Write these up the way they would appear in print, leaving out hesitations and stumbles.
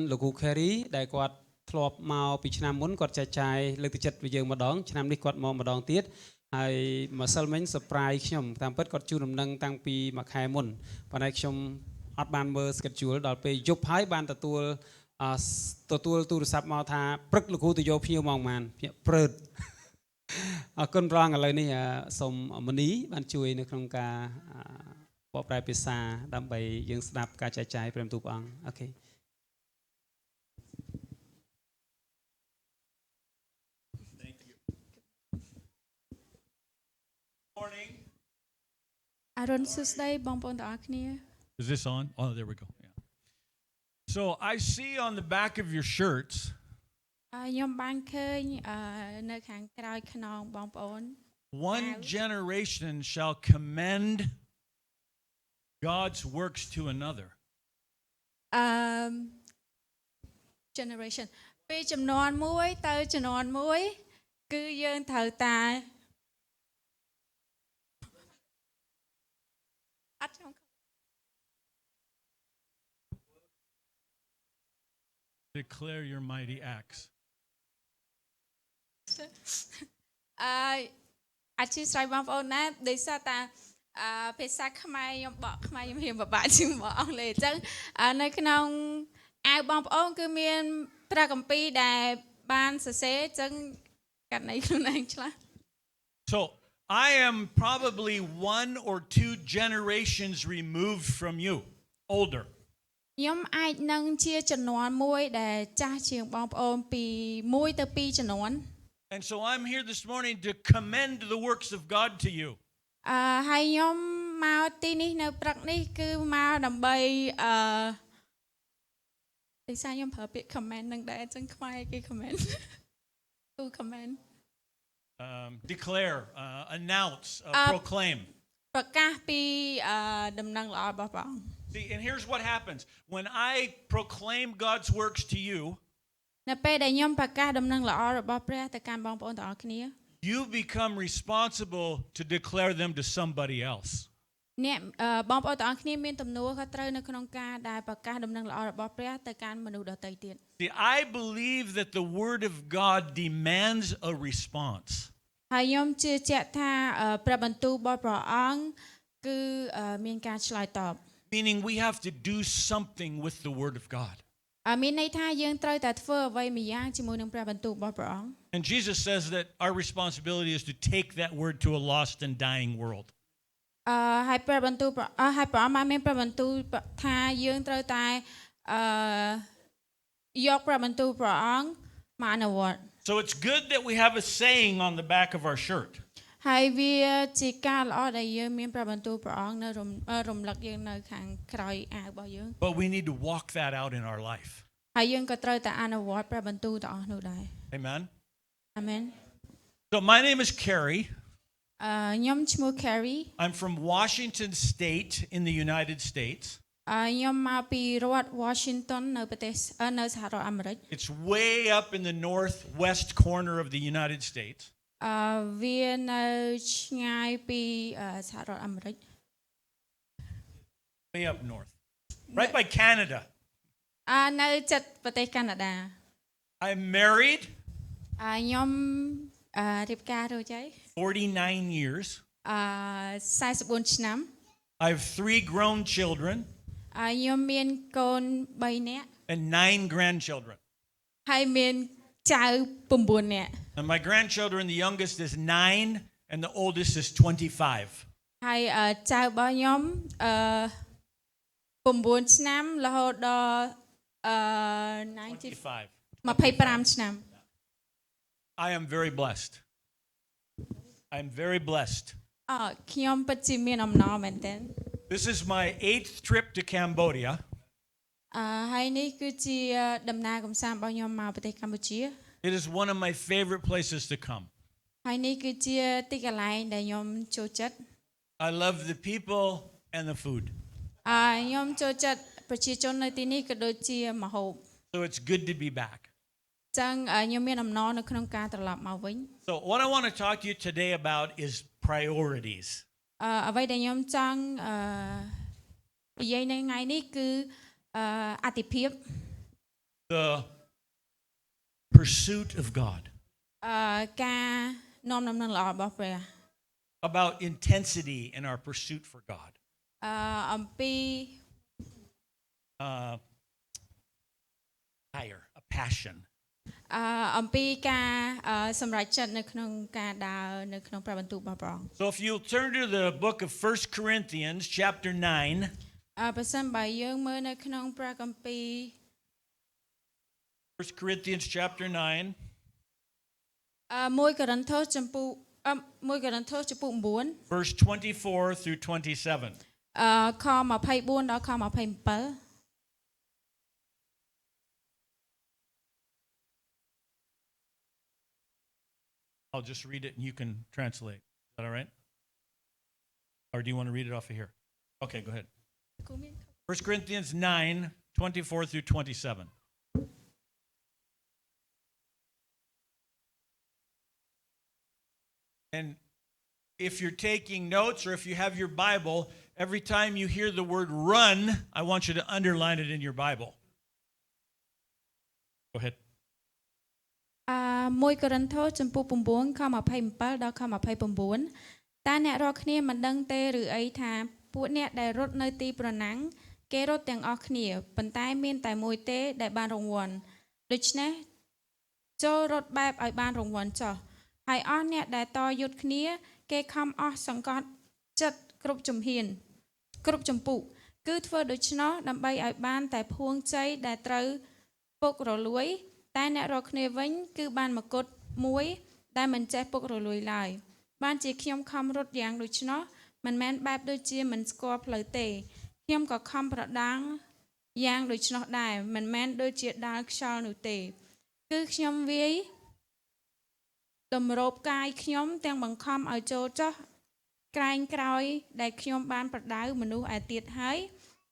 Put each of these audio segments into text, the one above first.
លោកគ្រូ Carry ដែលគាត់ធ្លាប់មកពីឆ្នាំមុនគាត់ចែកចាយលើកទឹកចិត្តពីយើងម្ដងឆ្នាំនេះគាត់មកម្ដងទៀតហើយម្សិលមិញ surprise ខ្ញុំតាមពិតគាត់ជូនដំណឹងតាំងពីមួយខែមុនប៉ុន្តែខ្ញុំអត់បានមើល schedule ដល់ពេលយប់ហើយបានទទួលទូរស័ព្ទមកថាព្រឹកលោកគ្រូទៅយកភ្ញៀវមកប៉ុន្មានភ្ញាក់ព្រឺតអរគុណព្រះអង្គឥឡូវនេះសូមមនីបានជួយនៅក្នុងការបកប្រែភាសាដើម្បីយើងស្ដាប់ការចែកចាយព្រះបន្ទូលព្រះអង្គអូខេ Morning. អរុនសួស្តីបងប្អូនទាំងអស់គ្នា Is this on? Oh, there we go. Yeah. So I see on the back of your shirts ខ្ញុំបានឃើញនៅខាងក្រោយខ្នងបងប្អូន one generation shall commend God's works to another. Generation ពីចំនួនមួយទៅចំនួនមួយគឺយើងត្រូវតែអត់ខ្ញុំ Declare your mighty acts. អធិស្ឋានបងប្អូនណាដោយសារតាភាសាខ្មែរខ្ញុំបកខ្មែរខ្ញុំរៀនពិបាកជាងបកអង់គ្លេសអញ្ចឹងនៅក្នុងអាវបងប្អូនគឺមានព្រះគម្ពីរដែលបានសរសេរអញ្ចឹងកាត់ន័យខ្លួនឯងឆ្លាស់ So I am probably 1 or 2 generations removed from you, older. ខ្ញុំអាចនឹងជាចំនួនមួយដែលចាស់ជាងបងប្អូនពី1ទៅ2ចំនួន And so I'm here this morning to commend the works of God to you. ហើយខ្ញុំមកទីនេះនៅព្រឹកនេះគឺមកដើម្បីដោយសារខ្ញុំប្រើពាក្យ comment នឹងដែរអញ្ចឹងខ្មែរគេ comment ទូ comment Declare, announce, proclaim. ប្រកាសពីដំណឹងល្អរបស់ព្រះអង្គ See, and here's what happens. When I proclaim God's works to you, នៅពេលដែលខ្ញុំប្រកាសដំណឹងល្អរបស់ព្រះទៅកាន់បងប្អូនទាំងអស់គ្នា you become responsible to declare them to somebody else. អ្នកបងប្អូនទាំងអស់គ្នាមានទំនួលខុសត្រូវនៅក្នុងការដែលប្រកាសដំណឹងល្អរបស់ព្រះទៅកាន់មនុស្សដទៃទៀត See, I believe that the word of God demands a response. ហើយខ្ញុំជឿជាក់ថាព្រះបន្ទូលរបស់ព្រះអង្គគឺមានការឆ្លើយតប Meaning we have to do something with the word of God. មានន័យថាយើងត្រូវតែធ្វើអ្វីមួយយ៉ាងជាមួយនឹងព្រះបន្ទូលរបស់ព្រះអង្គ And Jesus says that our responsibility is to take that word to a lost and dying world. ហើយព្រះបន្ទូលហើយព្រះអង្គបានមានព្រះបន្ទូលថាយើងត្រូវតែយកព្រះបន្ទូលព្រះអង្គមកអនុវត្ត So it's good that we have a saying on the back of our shirt. ហើយវាជាការល្អដែលយើងមានព្រះបន្ទូលព្រះអង្គនៅរំលឹកយើងនៅខាងក្រោយអាវរបស់យើង But we need to walk that out in our life. ហើយយើងក៏ត្រូវតែអនុវត្តព្រះបន្ទូលទាំងអស់នោះដែរ Amen. អាមែន So my name is Carrie. ខ្ញុំឈ្មោះ Carrie I'm from Washington State in the United States. ខ្ញុំមកពីរដ្ឋ Washington នៅប្រទេសនៅសហរដ្ឋអាមេរិក It's way up in the northwest corner of the United States. វានៅឆ្ងាយពីសហរដ្ឋអាមេរិក Way up north. Right by Canada. នៅជិតប្រទេសកាណាដា I'm married. ខ្ញុំរៀបការរួចហើយ 49 years. 44ឆ្នាំ I have 3 grown children ខ្ញុំមានកូន3នាក់ and 9 grandchildren. ហើយមានចៅ9នាក់ And my grandchildren, the youngest is 9 and the oldest is 25. ហើយចៅរបស់ខ្ញុំ9ឆ្នាំរហូតដល់25ឆ្នាំ I am very blessed. I'm very blessed. ខ្ញុំពិតជាមានអំណរមែនទែន This is my 8th trip to Cambodia. ហើយនេះគឺជាដំណើរកម្សាន្តរបស់ខ្ញុំមកប្រទេសកម្ពុជា It is one of my favorite places to come. ហើយនេះគឺជាទីកន្លែងដែលខ្ញុំចូលចិត្ត I love the people and the food. ខ្ញុំចូលចិត្តប្រជាជននៅទីនេះក៏ដូចជាម្ហូប So it's good to be back. ចឹងខ្ញុំមានអំណរនៅក្នុងការត្រឡប់មកវិញ So what I want to talk to you today about is priorities. អ្វីដែលខ្ញុំចង់និយាយនៅថ្ងៃនេះគឺអាទិភាព the pursuit of God, ការនាំដំណឹងល្អរបស់ព្រះ about intensity in our pursuit for God. អំពី Fire, a passion. អំពីការសម្រេចចិត្តនៅក្នុងការដើរនៅក្នុងព្រះបន្ទូលរបស់ព្រះអង្គ So if you turn to the book of 1 Corinthians chapter 9, បើសិនបើយើងមើលនៅក្នុងព្រះគម្ពីរ 1 Corinthians chapter 9, 1 កូរិនថូសចំពោះ1កូរិនថូសចំពោះ9 verse 24 through 27. ខ24ដល់ខ27 I'll just read it and you can translate. Is that all right? Or do you want to read it off of here? Okay, go ahead. 1 Corinthians 9, 24 through 27. And if you're taking notes or if you have your Bible, every time you hear the word run, I want you to underline it in your Bible. Go ahead. 1កូរិនថូសចំពោះ9ខ27ដល់ខ29តើអ្នករាល់គ្នាមិនដឹងទេឬអីថាពួកអ្នកដែលរត់នៅទីប្រណាំងគេរត់ទាំងអស់គ្នាប៉ុន្តែមានតែមួយទេដែលបានរង្វាន់ដូច្នេះចូលរត់បែបឲ្យបានរង្វាន់ចុះហើយអស់អ្នកដែលតយុទ្ធគ្នាគេខំអស់សង្កត់ចិត្តគ្រប់ជំហានគ្រប់ចម្ពោះគឺធ្វើដូច្នោះដើម្បីឲ្យបានតែភួងជ័យដែលត្រូវពុករលួយតែអ្នករាល់គ្នាវិញគឺបានមកុដមួយដែលមិនចេះពុករលួយឡើយបានជាខ្ញុំខំរត់យ៉ាងដូច្នោះមិនមែនបែបដូចជាមិនស្គាល់ផ្លូវទេខ្ញុំក៏ខំប្រដាំងយ៉ាងដូច្នោះដែរមិនមែនដូចជាដាល់ខ្យល់នោះទេគឺខ្ញុំវាយតម្រូបកាយខ្ញុំទាំងបង្ខំឲ្យចូលចុះក្រែងក្រោយដែលខ្ញុំបានប្រដៅមនុស្សឯទៀតហើយ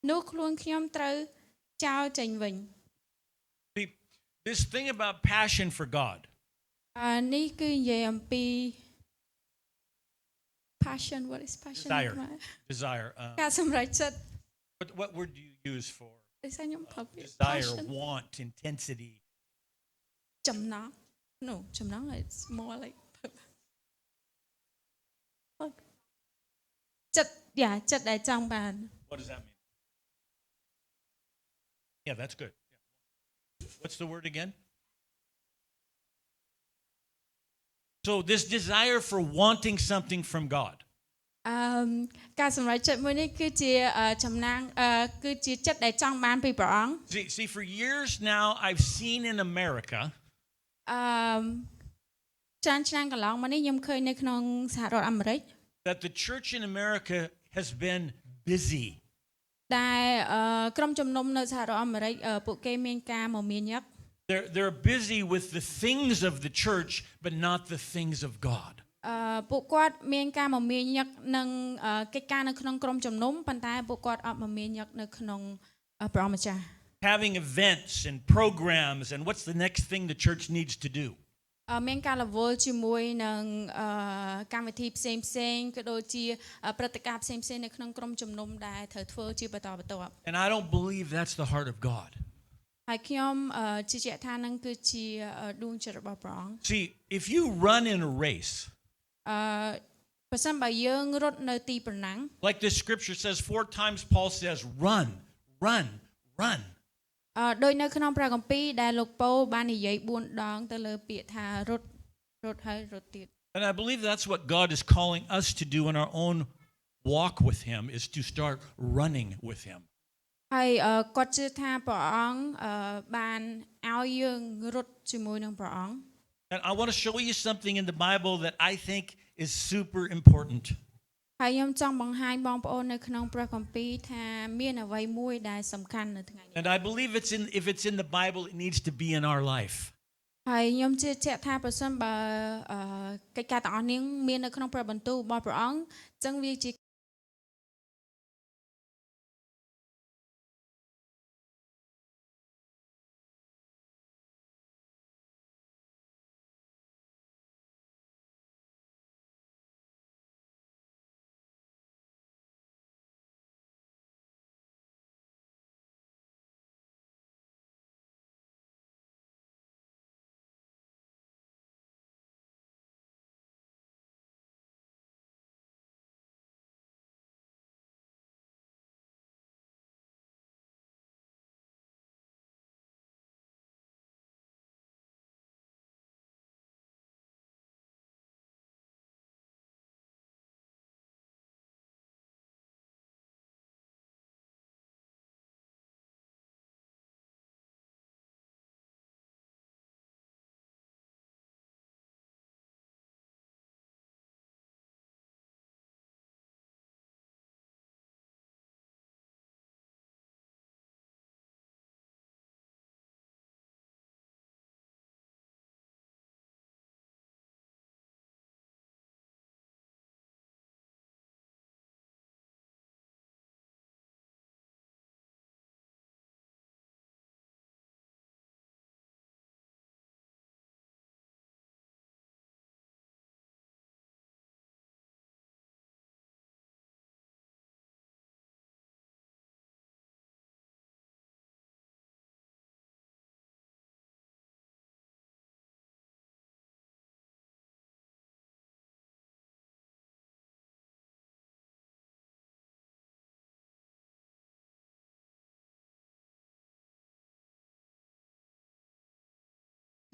នោះខ្លួនខ្ញុំត្រូវចោលចេញវិញ This thing about passion for God. នេះគឺនិយាយអំពី passion what is passion Desire. ការសម្រេចចិត្ត What word do you use for? ដូចខ្ញុំប្រើពាក្យ Desire, want, intensity. ចំណង់ No ចំណង់ it's more like ចិត្តដែលចង់បាន What does that mean? Yeah, that's good. What's the word again? So this desire for wanting something from God. ការសម្រេចចិត្តមួយនេះគឺជាចំណងគឺជាចិត្តដែលចង់បានពីព្រះអង្គ See, for years now, I've seen in America ច្រើនឆ្នាំកន្លងមកនេះខ្ញុំឃើញនៅក្នុងសហរដ្ឋអាមេរិក that the church in America has been busy. ដែលក្រុមជំនុំនៅសហរដ្ឋអាមេរិកពួកគេមានការមមាញឹក They're busy with the things of the church, but not the things of God. ពួកគាត់មានការមមាញឹកនឹងកិច្ចការនៅក្នុងក្រុមជំនុំប៉ុន្តែពួកគាត់អត់មមាញឹកនៅក្នុងព្រះអង្គម្ចាស់ Having events and programs and what's the next thing the church needs to do. មានការរវល់ជាមួយនឹងកម្មវិធីផ្សេងក៏ដូចជាព្រឹត្តិការណ៍ផ្សេងនៅក្នុងក្រុមជំនុំដែលត្រូវធ្វើជាបន្តបន្ទាប់ And I don't believe that's the heart of God. ហើយខ្ញុំជឿជាក់ថានឹងគឺជាដួងចិត្តរបស់ព្រះអង្គ See, if you run in a race, បើសិនបើយើងរត់នៅទីប្រណាំង like this scripture says 4 times, Paul says, run, run, run. ដោយនៅក្នុងព្រះគម្ពីរដែលលោកប៉ូលបាននិយាយ4ដងទៅលើពាក្យថារត់ហើយរត់ទៀត And I believe that's what God is calling us to do in our own walk with him, is to start running with him. ហើយគាត់ជឿថាព្រះអង្គបានឲ្យយើងរត់ជាមួយនឹងព្រះអង្គ And I want to show you something in the Bible that I think is super important. ហើយខ្ញុំចង់បង្ហាញបងប្អូននៅក្នុងព្រះគម្ពីរថាមានអ្វីមួយដែលសំខាន់នៅថ្ងៃនេះ And I believe if it's in the Bible, it needs to be in our life. ហើយខ្ញុំជឿជាក់ថាប្រសិនបើកិច្ចការទាំងអស់នេះមាននៅក្នុងព្រះបន្ទូលរបស់ព្រះអង្គអញ្ចឹងវាជា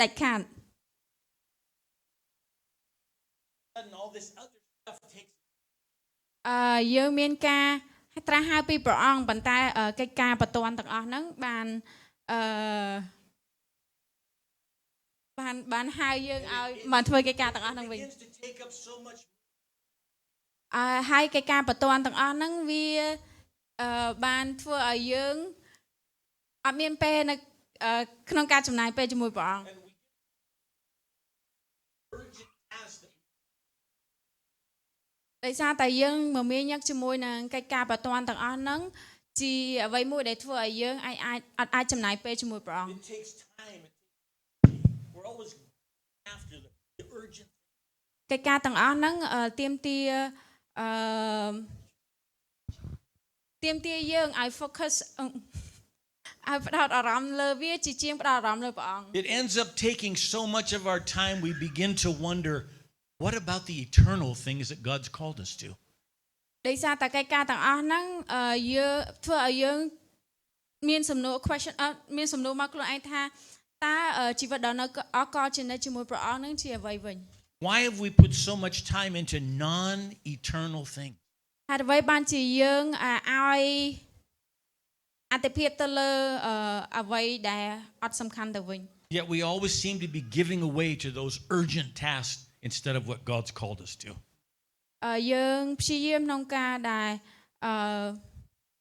ដាច់ខាត all this other stuff takes យើងមានការត្រាស់ហៅពីព្រះអង្គប៉ុន្តែកិច្ចការបន្ទាន់ទាំងអស់ហ្នឹងបានហៅយើងឲ្យមកធ្វើកិច្ចការទាំងអស់ហ្នឹងវិញ begins to take up so much ហើយកិច្ចការបន្ទាន់ទាំងអស់ហ្នឹងវាបានធ្វើឲ្យយើងអត់មានពេលនៅក្នុងការចំណាយពេលជាមួយព្រះអង្គ urgent tasks that ដោយសារតែយើងមមាញឹកជាមួយនឹងកិច្ចការបន្ទាន់ទាំងអស់ហ្នឹងជាអ្វីមួយដែលធ្វើឲ្យយើងអាចចំណាយពេលជាមួយព្រះអង្គ it takes time we're always after the urgent កិច្ចការទាំងអស់ហ្នឹងទាមទារយើងឲ្យ focus ឲ្យផ្ដោតអារម្មណ៍លើវាជាជាងផ្ដោតអារម្មណ៍លើព្រះអង្គ It ends up taking so much of our time we begin to wonder what about the eternal things that God's called us to ដោយសារតែកិច្ចការទាំងអស់ហ្នឹងយើងធ្វើឲ្យយើងមានសំណួរ question មានសំណួរមកខ្លួនឯងថាតើជីវិតដ៏នៅអកលជានិច្ចជាមួយព្រះអង្គហ្នឹងជាអ្វីវិញ Why have we put so much time into non-eternal things ហេតុអ្វីបានជាយើងឲ្យអតិភិបទៅលើអ្វីដែលអត់សំខាន់ទៅវិញ Yet we always seem to be giving away to those urgent tasks instead of what God's called us to យើងព្យាយាមក្នុងការដែល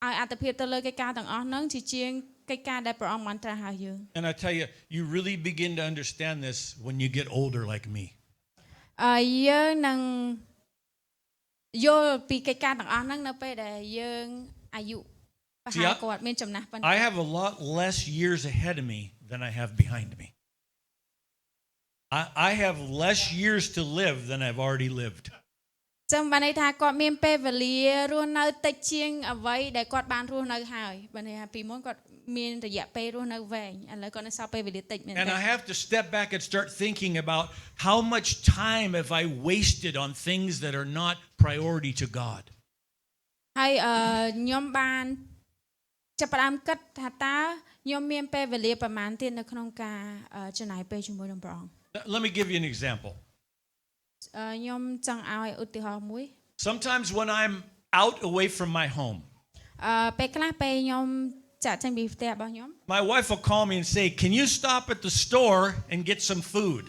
ឲ្យអតិភិបទៅលើកិច្ចការទាំងអស់ហ្នឹងជាជាងកិច្ចការដែលព្រះអង្គបានត្រាស់ហៅយើង And I tell you you really begin to understand this when you get older like me យើងនឹងយល់ពីកិច្ចការទាំងអស់ហ្នឹងនៅពេលដែលយើងអាយុប្រហែលគាត់មានចំណាស់ប៉ុណ្ណឹង I have a lot less years ahead of me than I have behind me I have less years to live than I've already lived ចឹងបានន័យថាគាត់មានពេលវេលារស់នៅតិចជាងអ្វីដែលគាត់បានរស់នៅហើយបានន័យថាពីមុនគាត់មានរយៈពេលរស់នៅវែងឥឡូវគាត់នៅសល់ពេលវេលាតិចមែនទេ And I have to step back and start thinking about how much time have I wasted on things that are not priority to God ហើយខ្ញុំបានចាប់ផ្ដើមគិតថាតើខ្ញុំមានពេលវេលាប្រហែលទៀតនៅក្នុងការចំណាយពេលជាមួយនឹងព្រះអង្គ Let me give you an example ខ្ញុំចង់ឲ្យឧទាហរណ៍មួយ Sometimes when I'm out away from my home ពេលខ្លះពេលខ្ញុំចាក់ចេញពីផ្ទះរបស់ខ្ញុំ My wife will call me and say can you stop at the store and get some food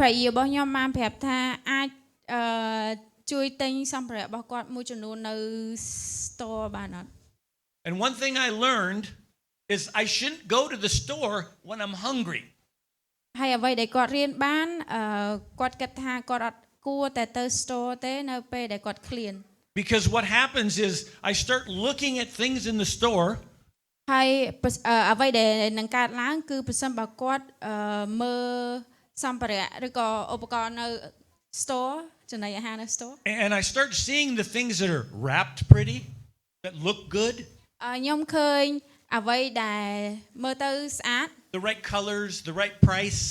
ប្រយារបស់ខ្ញុំបានប្រាប់ថាអាចជួយទិញសម្ភារៈរបស់គាត់មួយចំនួននៅ store បានអត់ And one thing I learned is I shouldn't go to the store when I'm hungry ហើយអ្វីដែលគាត់រៀនបានគាត់គិតថាគាត់អត់គួរតែទៅ store ទេនៅពេលដែលគាត់ឃ្លាន Because what happens is I start looking at things in the store ហើយអ្វីដែលនឹងកើតឡើងគឺប្រសិនបើគាត់មើលសម្ភារៈឬក៏ឧបករណ៍នៅ store ចំណីអាហារនៅ store and I start seeing the things that are wrapped pretty that look good ខ្ញុំឃើញអ្វីដែលមើលទៅស្អាត the right colors the right price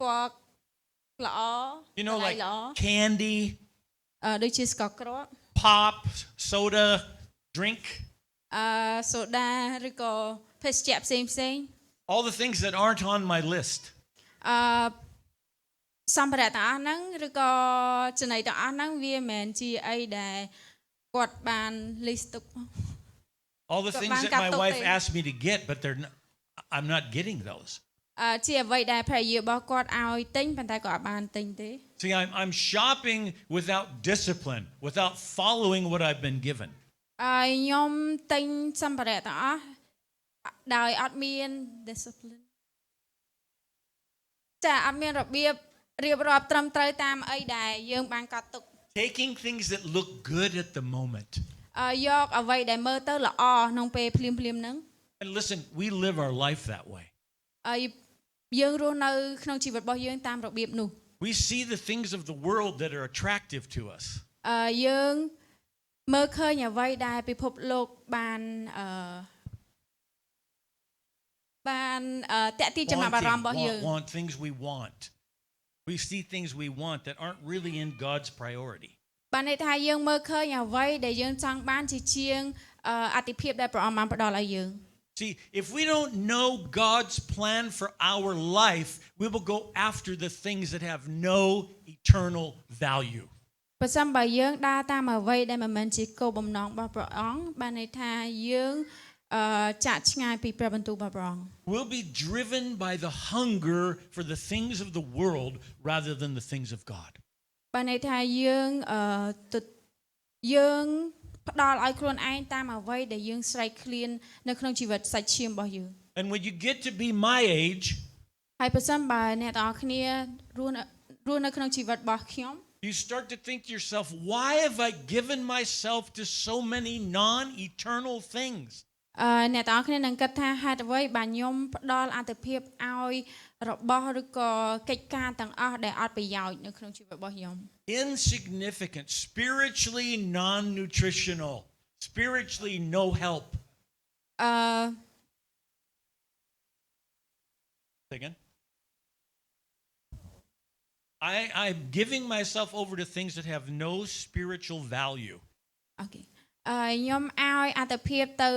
ពណ៌ល្អ You know like ល្អ candy ដូចជាស្ករគ្រាប់ pop soda drink សូដាឬក៏ភេសជ្ជៈផ្សេងៗ all the things that aren't on my list សម្ភារៈទាំងអស់ហ្នឹងឬក៏ចំណីទាំងអស់ហ្នឹងវាមិនមែនជាអីដែលគាត់បាន list ទុក all the things that my wife asked me to get but I'm not getting those ជាអ្វីដែលភរិយារបស់គាត់ឲ្យទិញប៉ុន្តែគាត់អត់បានទិញទេ See I'm shopping without discipline without following what I've been given ខ្ញុំទិញសម្ភារៈទាំងអស់ដោយអត់មាន discipline ចាអត់មានរបៀបរៀបរាប់ត្រឹមត្រូវតាមអីដែលយើងបានកត់ទុក taking things that look good at the moment យកអ្វីដែលមើលទៅល្អក្នុងពេលភ្លាមៗហ្នឹង and listen we live our life that way យើងរស់នៅក្នុងជីវិតរបស់យើងតាមរបៀបនោះ we see the things of the world that are attractive to us យើងមើលឃើញអ្វីដែលពិភពលោកបានតាក់ទាញចំណាប់អារម្មណ៍របស់យើង want things we want we see things we want that aren't really in God's priority បានន័យថាយើងមើលឃើញអ្វីដែលយើងចង់បានជាជាងអតិភិបដែលព្រះអង្គបានផ្ដល់ឲ្យយើង See, if we don't know God's plan for our life, we will go after the things that have no eternal value. បើសិនបើយើងដើរតាមអ្វីដែលមិនមែនជាគោលបំណងរបស់ព្រះអង្គបានន័យថាយើងចាក់ឆ្ងាយពីព្រះបន្ទូលរបស់ព្រះអង្គ We'll be driven by the hunger for the things of the world rather than the things of God. បានន័យថាយើងផ្ដល់ឲ្យខ្លួនឯងតាមអ្វីដែលយើងស្រេកឃ្លាននៅក្នុងជីវិតសាច់ឈាមរបស់យើង And when you get to be my age, ហើយបើសិនបើអ្នកទាំងអស់គ្នារស់នៅក្នុងជីវិតរបស់ខ្ញុំ you start to think to yourself, why have I given myself to so many non-eternal things? អ្នកទាំងអស់គ្នានឹងគិតថាហេតុអ្វីបានខ្ញុំផ្ដល់អត្ថភាពឲ្យរបស់ឬក៏កិច្ចការទាំងអស់ដែលអត់ប្រយោជន៍នៅក្នុងជីវិតរបស់ខ្ញុំ Insignificant, spiritually non-nutritional, spiritually no help. Say again. I'm giving myself over to things that have no spiritual value. Okay. ខ្ញុំឲ្យអត្ថភាពទៅ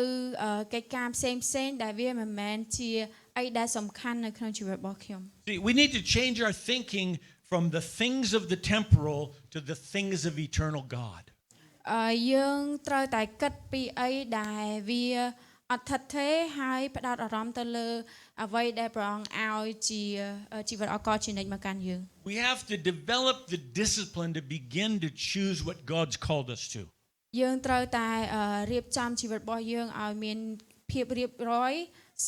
កិច្ចការផ្សេងដែលវាមិនមែនជាអីដែលសំខាន់នៅក្នុងជីវិតរបស់ខ្ញុំ See, we need to change our thinking from the things of the temporal to the things of eternal God. យើងត្រូវតែគិតពីអីដែលវាអត់ថិតទេហើយផ្ដោតអារម្មណ៍ទៅលើអ្វីដែលព្រះអង្គឲ្យជាជីវិតអកលជានិច្ចមកកាន់យើង We have to develop the discipline to begin to choose what God's called us to. យើងត្រូវតែរៀបចំជីវិតរបស់យើងឲ្យមានភាពរៀបរយ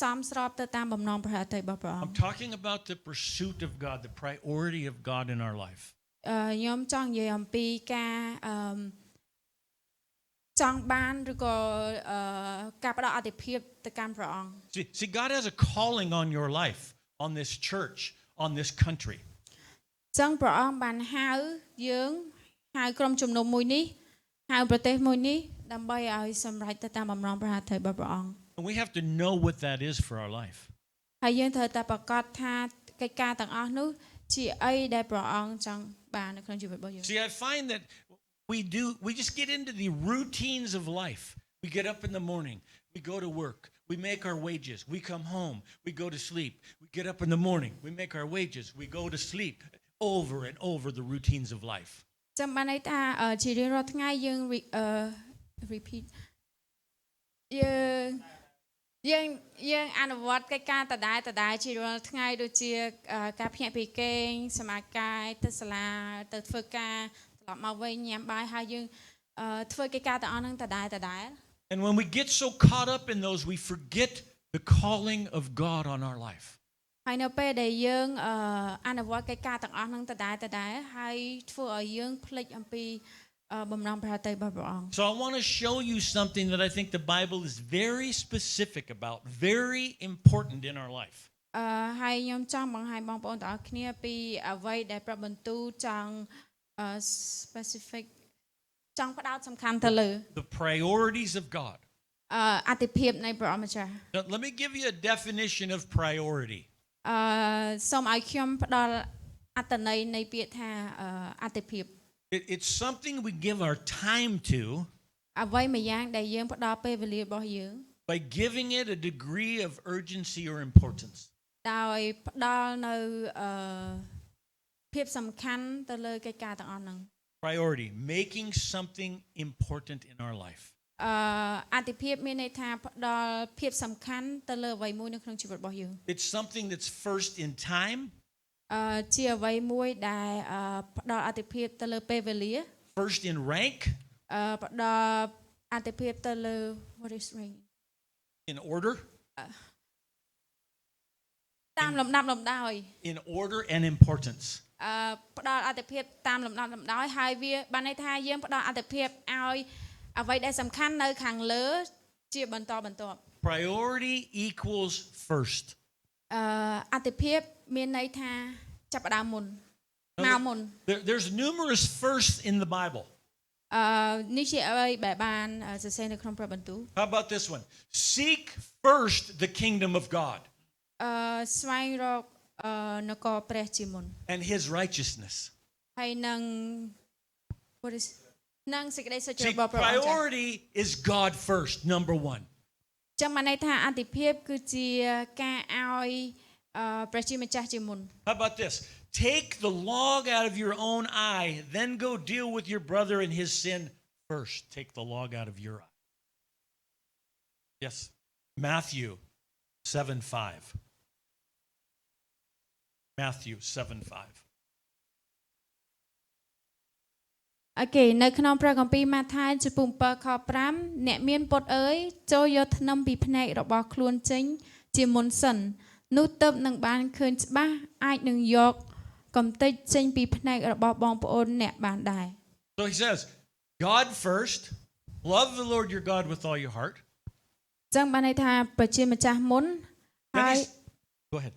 សមស្របទៅតាមបំណងព្រះហត្ថីរបស់ព្រះអង្គ I'm talking about the pursuit of God, the priority of God in our life. ខ្ញុំចង់និយាយអំពីការចង់បានឬក៏ការផ្ដល់អត្ថភាពទៅកាន់ព្រះអង្គ See, God has a calling on your life, on this church, on this country. ចឹងព្រះអង្គបានហៅយើងហៅក្រុមជំនុំមួយនេះហៅប្រទេសមួយនេះដើម្បីឲ្យសម្រេចទៅតាមបំណងព្រះហត្ថីរបស់ព្រះអង្គ And we have to know what that is for our life. ហើយយើងត្រូវតែប្រកាសថាកិច្ចការទាំងអស់នោះជាអីដែលព្រះអង្គចង់បាននៅក្នុងជីវិតរបស់យើង See, I find that we just get into the routines of life. We get up in the morning, we go to work, we make our wages, we come home, we go to sleep. We get up in the morning, we make our wages, we go to sleep. Over and over the routines of life. ចាំបានន័យថាជារៀងរាល់ថ្ងៃយើង repeat យើងអនុវត្តកិច្ចការដដែលជារាល់ថ្ងៃដូចជាការភ្ញាក់ពីគេងសមាកាយទៅសាលាទៅធ្វើការត្រឡប់មកវិញញ៉ាំបាយហើយយើងធ្វើកិច្ចការទាំងអស់ហ្នឹងដដែល And when we get so caught up in those, we forget the calling of God on our life. ហើយនៅពេលដែលយើងអនុវត្តកិច្ចការទាំងអស់ហ្នឹងដដែលហើយធ្វើឲ្យយើងភ្លេចអំពីបំណងព្រះហត្ថីរបស់ព្រះអង្គ So I want to show you something that I think the Bible is very specific about, very important in our life. ហើយខ្ញុំចង់បង្ហាញបងប្អូនទាំងអស់គ្នាពីអ្វីដែលព្រះបន្ទូលចង់ specific ចង់ផ្ដោតសំខាន់ទៅលើ The priorities of God. អត្ថិភាពនៃព្រះអង្គម្ចាស់ Now, let me give you a definition of priority. សូមឲ្យខ្ញុំផ្ដល់អត្ថន័យនៃពាក្យថាអត្ថិភាព It's something we give our time to អ្វីមួយយ៉ាងដែលយើងផ្ដល់ពេលវេលារបស់យើង by giving it a degree of urgency or importance. ដោយផ្ដល់នៅភាពសំខាន់ទៅលើកិច្ចការទាំងអស់ហ្នឹង Priority, making something important in our life. អត្ថិភាពមានន័យថាផ្ដល់ភាពសំខាន់ទៅលើអ្វីមួយនៅក្នុងជីវិតរបស់យើង It's something that's first in time. ជាអ្វីមួយដែលផ្ដល់អត្ថិភាពទៅលើពេលវេលា First in rank. ផ្ដល់អត្ថិភាពទៅលើ what is rank In order. តាមលំដាប់លំដោយ In order and importance. ផ្ដល់អត្ថិភាពតាមលំដាប់លំដោយហើយវាបានន័យថាយើងផ្ដល់អត្ថិភាពឲ្យអ្វីដែលសំខាន់នៅខាងលើជាបន្តបន្ទាប់ Priority equals first. អត្ថិភាពមានន័យថាចាប់ផ្ដើមមុនមកមុន There's numerous firsts in the Bible. នេះជាអ្វីដែលបានសរសេរនៅក្នុងព្រះបន្ទូល How about this one? Seek first the kingdom of God. ស្វែងរកនគរព្រះជាមុន And his righteousness. ហើយនឹង what is នឹងសេចក្តីសុចរិត See, របស់ព្រះអង្គ priority is God first, number one. ចឹងបានន័យថាអន្តរភាពគឺជាការឲ្យប្រជាម្ចាស់ជាមុន How about this? Take the log out of your own eye, then go deal with your brother and his sin first. Take the log out of your eye. Yes. Matthew 7:5. Matthew 7:5. អូខេនៅក្នុងព្រះគម្ពីរម៉ាថាយចំពោះ7ខ5អ្នកមានពុតអើយចូលយកថ្នាំពីភ្នែករបស់ខ្លួនចេញជាមុនសិននោះទើបនឹងបានឃើញច្បាស់អាចនឹងយកកំទេចចេញពីភ្នែករបស់បងប្អូនអ្នកបានដែរ So he says, God first, love the Lord your God with all your heart. ចឹងបានន័យថាប្រជាម្ចាស់មុន Then ហើយ go ahead.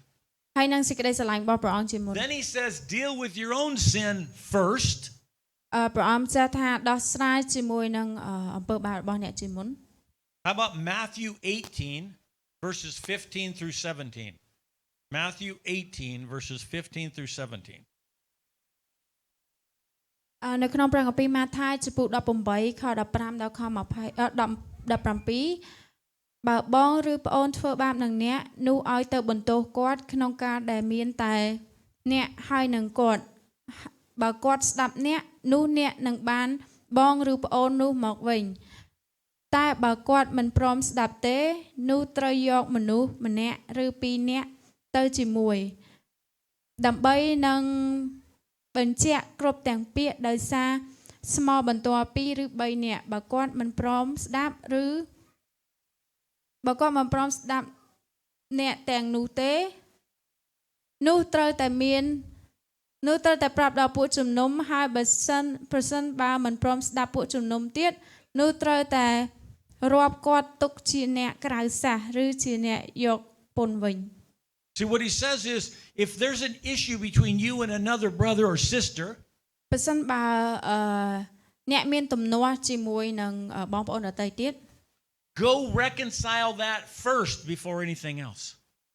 ហើយនឹងសេចក្តីស្រឡាញ់របស់ព្រះអង្គជាមុន Then he says, deal with your own sin first. ព្រះអង្គចាស់ថាដោះស្រាយជាមួយនឹងអំពើបាបរបស់អ្នកជាមុន How about Matthew 18, verses 15 through 17? Matthew 18, verses 15 through 17. នៅក្នុងព្រះគម្ពីរម៉ាថាយចំពោះ18ខ15ដល់ខ17បើបងឬប្អូនធ្វើបាបនឹងអ្នកនោះឲ្យទៅបន្ទោសគាត់ក្នុងការដែលមានតែអ្នកហើយនឹងគាត់បើគាត់ស្ដាប់អ្នកនោះអ្នកនឹងបានបងឬប្អូននោះមកវិញតែបើគាត់មិនព្រមស្ដាប់ទេនោះត្រូវយកមនុស្សម្នាក់ឬពីរនាក់ទៅជាមួយដើម្បីនឹងបញ្ជាក់គ្រប់ទាំងពាក្យដោយសារស្មោបន្ទាល់2ឬ3នាក់បើគាត់មិនព្រមស្ដាប់ឬបើគាត់មិនព្រមស្ដាប់អ្នកទាំងនោះទេនោះត្រូវតែប្រាប់ដល់ពួកជំនុំហើយប្រសិនបើមិនព្រមស្ដាប់ពួកជំនុំទៀតនោះត្រូវតែរាប់គាត់ទុកជាអ្នកក្រៅសាសឬជាអ្នកយកពន្ធវិញ See, what he says is, if there's an issue between you and another brother or sister, ប្រសិនបើអ្នកមានទំនាស់ជាមួយនឹងបងប្អូនដទៃទៀត go reconcile that first before anything else.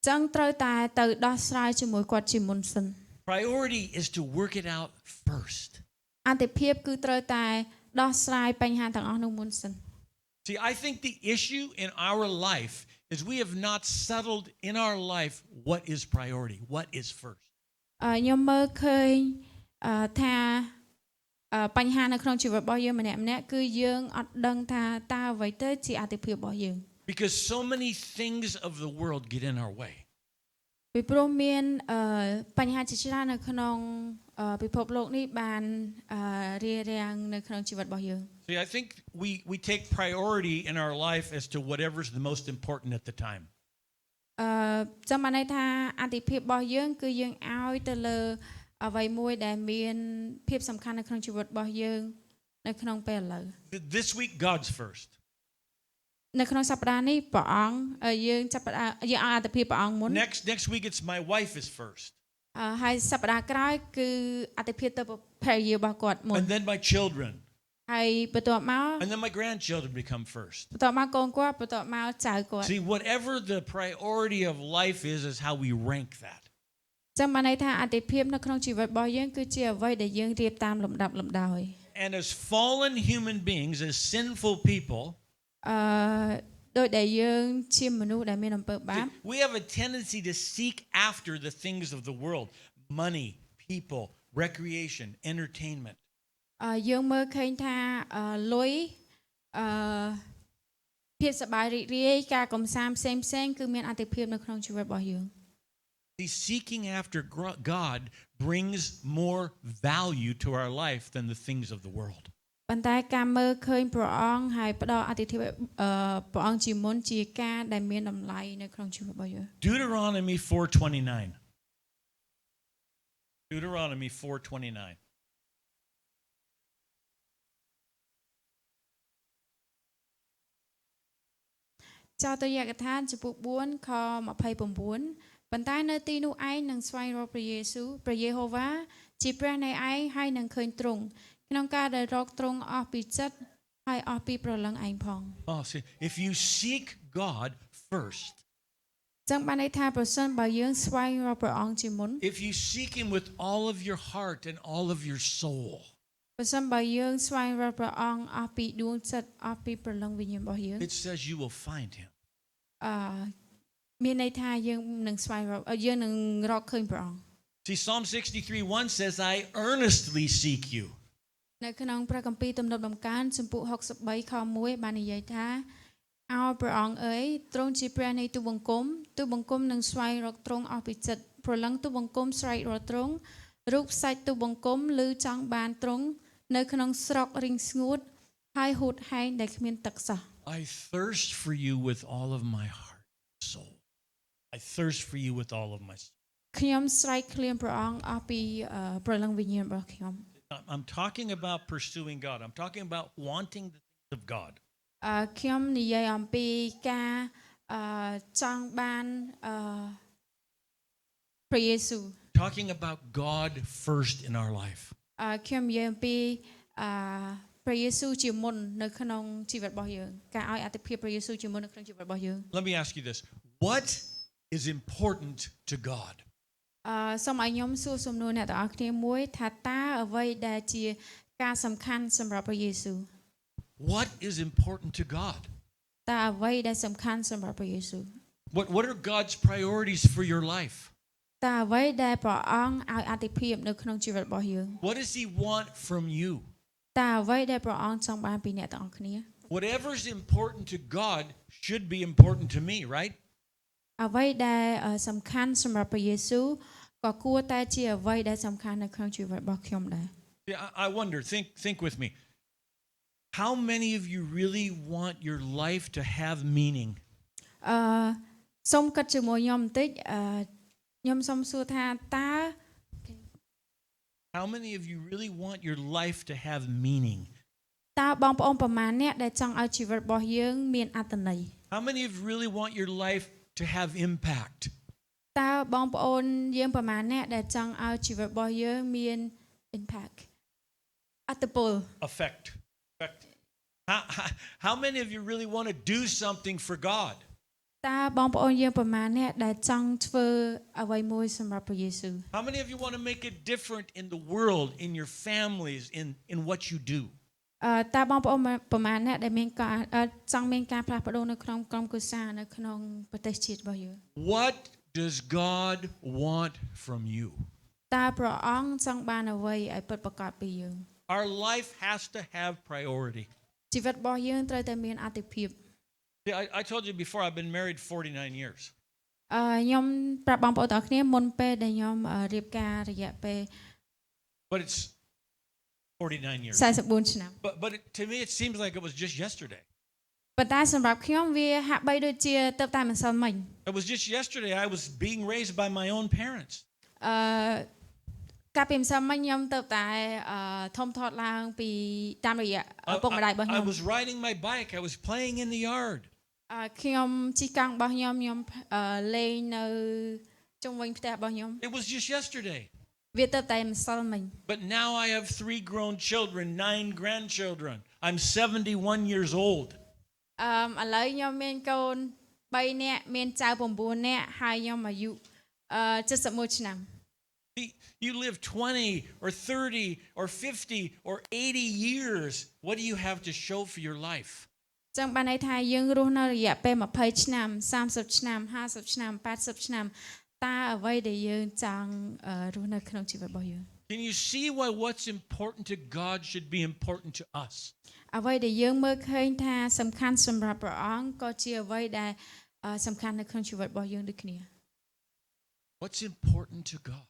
ចឹងត្រូវតែទៅដោះស្រាយជាមួយគាត់ជាមុនសិន Priority is to work it out first. អន្តរភាពគឺត្រូវតែដោះស្រាយបញ្ហាទាំងអស់នោះមុនសិន See, I think the issue in our life is we have not settled in our life what is priority, what is first. ខ្ញុំមើលឃើញថាបញ្ហានៅក្នុងជីវិតរបស់យើងម្នាក់ៗគឺយើងអត់ដឹងថាតើអ្វីទៅជាអតិភិបរបស់យើង Because so many things of the world get in our way. ពីព្រោះមានបញ្ហាជាច្រើននៅក្នុងពិភពលោកនេះបានរារាំងនៅក្នុងជីវិតរបស់យើង See, I think we take priority in our life as to whatever's the most important at the time. ចាំបានន័យថាអតិភិបរបស់យើងគឺយើងឲ្យទៅលើអ្វីមួយដែលមានភាពសំខាន់នៅក្នុងជីវិតរបស់យើងនៅក្នុងពេលឥឡូវ This week, God's first. នៅក្នុងសប្តាហ៍នេះព្រះអង្គយើងចាប់យើងឲ្យអតិភិបព្រះអង្គមុន Next week, it's my wife is first. ហើយសប្តាហ៍ក្រោយគឺអតិភិបទៅភរិយារបស់គាត់មុន And then my children. ហើយបន្ទាប់មក And then my grandchildren become first. បន្ទាប់មកកូនគាត់បន្ទាប់មកចៅគាត់ See, whatever the priority of life is how we rank that. ចាំបានន័យថាអតិភិបនៅក្នុងជីវិតរបស់យើងគឺជាអ្វីដែលយើងរៀបតាមលំដាប់លំដោយ And as fallen human beings, as sinful people, ដោយដែលយើងជាមនុស្សដែលមានអំពើបាប we have a tendency to seek after the things of the world, money, people, recreation, entertainment. យើងមើលឃើញថាលុយភាពសប្បាយរីករាយការកំសាន្តផ្សេងៗគឺមានអតិភិបនៅក្នុងជីវិតរបស់យើង See, seeking after God brings more value to our life than the things of the world. ប៉ុន្តែការមើលឃើញព្រះអង្គហើយផ្ដល់អតិភិបព្រះអង្គជាមុនជាការដែលមានតម្លៃនៅក្នុងជីវិតរបស់យើង Deuteronomy 4:29. Deuteronomy 4:29. ចោទយកថាចំពោះ4ខ29ប៉ុន្តែនៅទីនោះឯងនឹងស្វែងរកព្រះយេស៊ូវព្រះយេហូវ៉ាជាព្រះនៃឯងហើយនឹងឃើញទ្រង់ក្នុងការដែលរកទ្រង់អស់ពីចិត្តហើយអស់ពីព្រលឹងឯងផង Oh, see, if you seek God first, ចឹងបានន័យថាប្រសិនបើយើងស្វែងរកព្រះអង្គជាមុន if you seek him with all of your heart and all of your soul, ប្រសិនបើយើងស្វែងរកព្រះអង្គអស់ពីដួងចិត្តអស់ពីព្រលឹងវិញ្ញាណរបស់យើង it says you will find him. អឺមានន័យថាយើងនឹងស្វែងរកយើងនឹងរកឃើញព្រះអង្គ See, Psalm 63:1 says, I earnestly seek you. នៅក្នុងព្រះគម្ពីរទំនុកដំកើងសំពុ63ខ1បាននិយាយថាអោព្រះអង្គអើយទ្រង់ជាព្រះនៃទូបង្គំនឹងស្វែងរកទ្រង់អស់ពីចិត្តព្រលឹងទូបង្គំស្រែករកទ្រង់រូបសាច់ទូបង្គំឮចង់បានទ្រង់នៅក្នុងស្រុករីងស្ងួតហើយហួតហែងដែលគ្មានទឹកសោះ I thirst for you with all of my heart, soul. I thirst for you with all of my soul. ខ្ញុំស្រែកឃ្លានព្រះអង្គអស់ពីព្រលឹងវិញ្ញាណរបស់ខ្ញុំ I'm talking about pursuing God. I'm talking about wanting the things of God. ខ្ញុំនិយាយអំពីការចង់បានព្រះយេស៊ូវ Talking about God first in our life. ខ្ញុំនិយាយអំពីព្រះយេស៊ូវជាមុននៅក្នុងជីវិតរបស់យើងការឲ្យអត្ថិភាពព្រះយេស៊ូវជាមុននៅក្នុងជីវិតរបស់យើង Let me ask you this. What is important to God? សូមឲ្យខ្ញុំសួរសំណួរអ្នកទាំងអស់គ្នាមួយថាតើអ្វីដែលជាការសំខាន់សម្រាប់ព្រះយេស៊ូវ What is important to God? តើអ្វីដែលសំខាន់សម្រាប់ព្រះយេស៊ូវ What are God's priorities for your life? តើអ្វីដែលព្រះអង្គឲ្យអត្ថិភាពនៅក្នុងជីវិតរបស់យើង What does he want from you? តើអ្វីដែលព្រះអង្គចង់បានពីអ្នកទាំងអស់គ្នា Whatever's important to God should be important to me, right? អ្វីដែលសំខាន់សម្រាប់ព្រះយេស៊ូវក៏គួរតែជាអ្វីដែលសំខាន់នៅក្នុងជីវិតរបស់ខ្ញុំដែរ I wonder, think with me. How many of you really want your life to have meaning? សូមគិតជាមួយខ្ញុំបន្តិចខ្ញុំសូមសួរថាតើ How many of you really want your life to have meaning? តើបងប្អូនប្រមាណអ្នកដែលចង់ឲ្យជីវិតរបស់យើងមានអត្ថន័យ How many of you really want your life to have impact? តើបងប្អូនយើងប្រមាណអ្នកដែលចង់ឲ្យជីវិតរបស់យើងមាន impact អត្តពល Effect. How many of you really want to do something for God? តើបងប្អូនយើងប្រមាណអ្នកដែលចង់ធ្វើអ្វីមួយសម្រាប់ព្រះយេស៊ូវ How many of you want to make it different in the world, in your families, in what you do? តើបងប្អូនប្រមាណអ្នកដែលមានការចង់មានការផ្លាស់ប្ដូរនៅក្នុងក្រុមគ្រួសារនៅក្នុងប្រទេសជាតិរបស់យើង What does God want from you? តើព្រះអង្គចង់បានអ្វីឲ្យពិតប្រាកដពីយើង Our life has to have priority. ជីវិតរបស់យើងត្រូវតែមានអាទិភាព See, I told you before, I've been married 49 years. ខ្ញុំប្រាប់បងប្អូនទាំងអស់គ្នាមុនពេលដែលខ្ញុំរៀបការរយៈពេល But it's 49 years. 44ឆ្នាំ But to me, it seems like it was just yesterday. ប៉ុន្តែសម្រាប់ខ្ញុំវាហាក់បីដូចជាទៅតែម្សិលមិញ It was just yesterday I was being raised by my own parents. កាលពីម្សិលមិញខ្ញុំទៅតែធំធាត់ឡើងពីតាមរយៈឪពុកម្ដាយរបស់ខ្ញុំ I was riding my bike. I was playing in the yard. ខ្ញុំជិះកង់របស់ខ្ញុំលេងនៅជុំវិញផ្ទះរបស់ខ្ញុំ It was just yesterday. វាទៅតែម្សិលមិញ But now I have 3 grown children, 9 grandchildren. I'm 71 years old. ឥឡូវខ្ញុំមានកូន3នាក់មានចៅ9នាក់ហើយខ្ញុំអាយុ71ឆ្នាំ You live 20 or 30 or 50 or 80 years. What do you have to show for your life? ចឹងបានន័យថាយើងរស់នៅរយៈពេល20ឆ្នាំ30ឆ្នាំ50ឆ្នាំ80ឆ្នាំតើអ្វីដែលយើងចង់រស់នៅក្នុងជីវិតរបស់យើង Can you see why what's important to God should be important to us? អ្វីដែលយើងមើលឃើញថាសំខាន់សម្រាប់ព្រះអង្គក៏ជាអ្វីដែលសំខាន់នៅក្នុងជីវិតរបស់យើងដូចគ្នា What's important to God?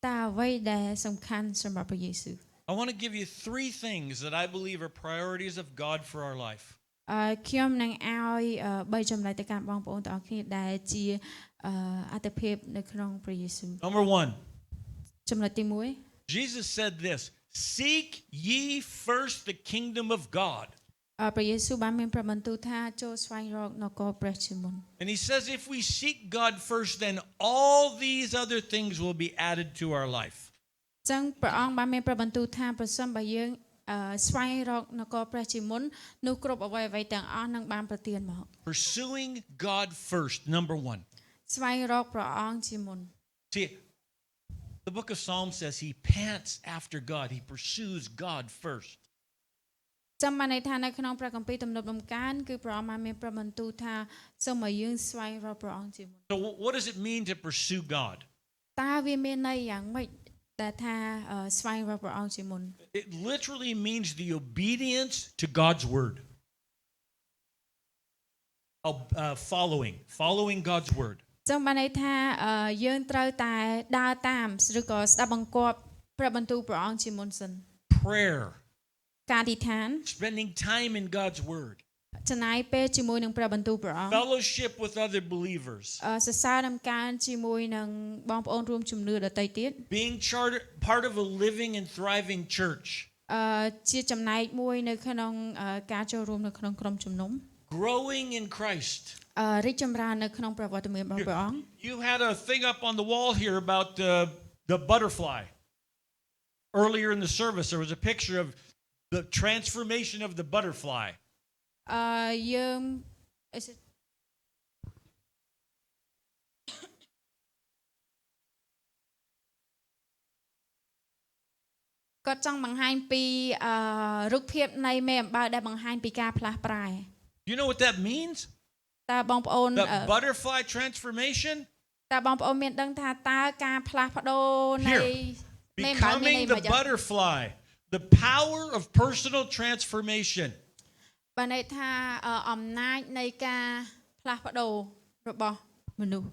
តើអ្វីដែលសំខាន់សម្រាប់ព្រះយេស៊ូវ I want to give you 3 things that I believe are priorities of God for our life. ខ្ញុំនឹងឲ្យ3ចំណុចទៅកាន់បងប្អូនទាំងអស់គ្នាដែលជាអត្ថភាពនៅក្នុងព្រះយេស៊ូវ Number 1. ចំណុចទី1 Jesus said this, seek ye first the kingdom of God. ព្រះយេស៊ូវបានមានប្របន្ទូលថាចូលស្វែងរកនគរព្រះជាមុន And he says if we seek God first, then all these other things will be added to our life. ចឹងព្រះអង្គបានមានប្របន្ទូលថាប្រសិនបើយើងស្វែងរកនគរព្រះជាមុននោះគ្រប់អ្វីៗទាំងអស់នឹងបានប្រទានមក Pursuing God first, number 1. ស្វែងរកព្រះអង្គជាមុន See, the book of Psalms says he pants after God. He pursues God first. ចាំបានន័យថានៅក្នុងព្រះគម្ពីរទំនុកដំកើងគឺព្រះអង្គបានមានប្របន្ទូលថាសូមឲ្យយើងស្វែងរកព្រះអង្គជាមុន So what does it mean to pursue God? តើវាមានន័យយ៉ាងម៉េចដែលថាស្វែងរកព្រះអង្គជាមុន It literally means the obedience to God's word. Following God's word. ចឹងបានន័យថាយើងត្រូវតែដើរតាមឬក៏ស្ដាប់បង្គាប់ព្រះបន្ទូលព្រះអង្គជាមុនសិន Prayer. ការអធិដ្ឋាន Spending time in God's word. ចំណាយពេលជាមួយនឹងព្រះបន្ទូលព្រះអង្គ Fellowship with other believers. សរសើរដំណើរជាមួយនឹងបងប្អូនរួមជំនឿដទៃទៀត Being part of a living and thriving church. ជាចំណែកមួយនៅក្នុងការចូលរួមនៅក្នុងក្រុមជំនុំ Growing in Christ. រីកចម្រើននៅក្នុងព្រះវត្តមានរបស់ព្រះអង្គ You had a thing up on the wall here about the butterfly. Earlier in the service, there was a picture of the transformation of the butterfly. យើង គាត់ចង់បង្ហាញពីរូបភាពនៃមេអំបៅដែលបង្ហាញពីការផ្លាស់ប្រែ You know what that means? តើបងប្អូន The butterfly transformation? តើបងប្អូនមានដឹងថាតើការផ្លាស់ប្ដូរនៃ Here, មេអំបៅមានន័យ becoming ម៉េ the ច butterfly, the power of personal transformation. បានន័យថាអំណាចនៃការផ្លាស់ប្ដូររបស់មនុស្ស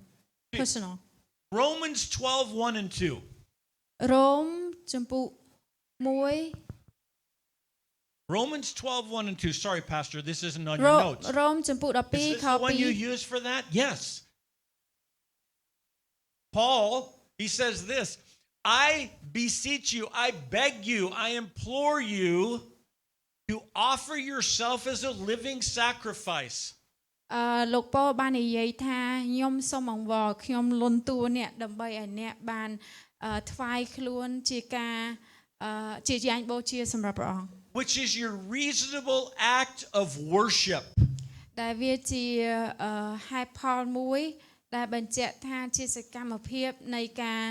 personal Romans 12:1 and 2. រ៉ូមចំពុ1 Romans 12:1 and 2. Sorry, Pastor, this isn't on រ៉ូ your notes. រ៉ូមចំពុ Is 12 this ខ the one you 2 use for that? Yes. Paul, he says this, I beseech you, I beg you, I implore you to offer yourself as a living sacrifice. លោកប៉ូលបាននិយាយថាខ្ញុំសូមអង្វរខ្ញុំលន់តួអ្នកដើម្បីឲ្យអ្នកបានថ្វាយខ្លួនជាការជាយាញបូជាសម្រាប់ព្រះអង្គ Which is your reasonable act of worship. ដែលវាជាហេតុផលមួយដែលបញ្ជាក់ថាជាសកម្មភាពនៃការ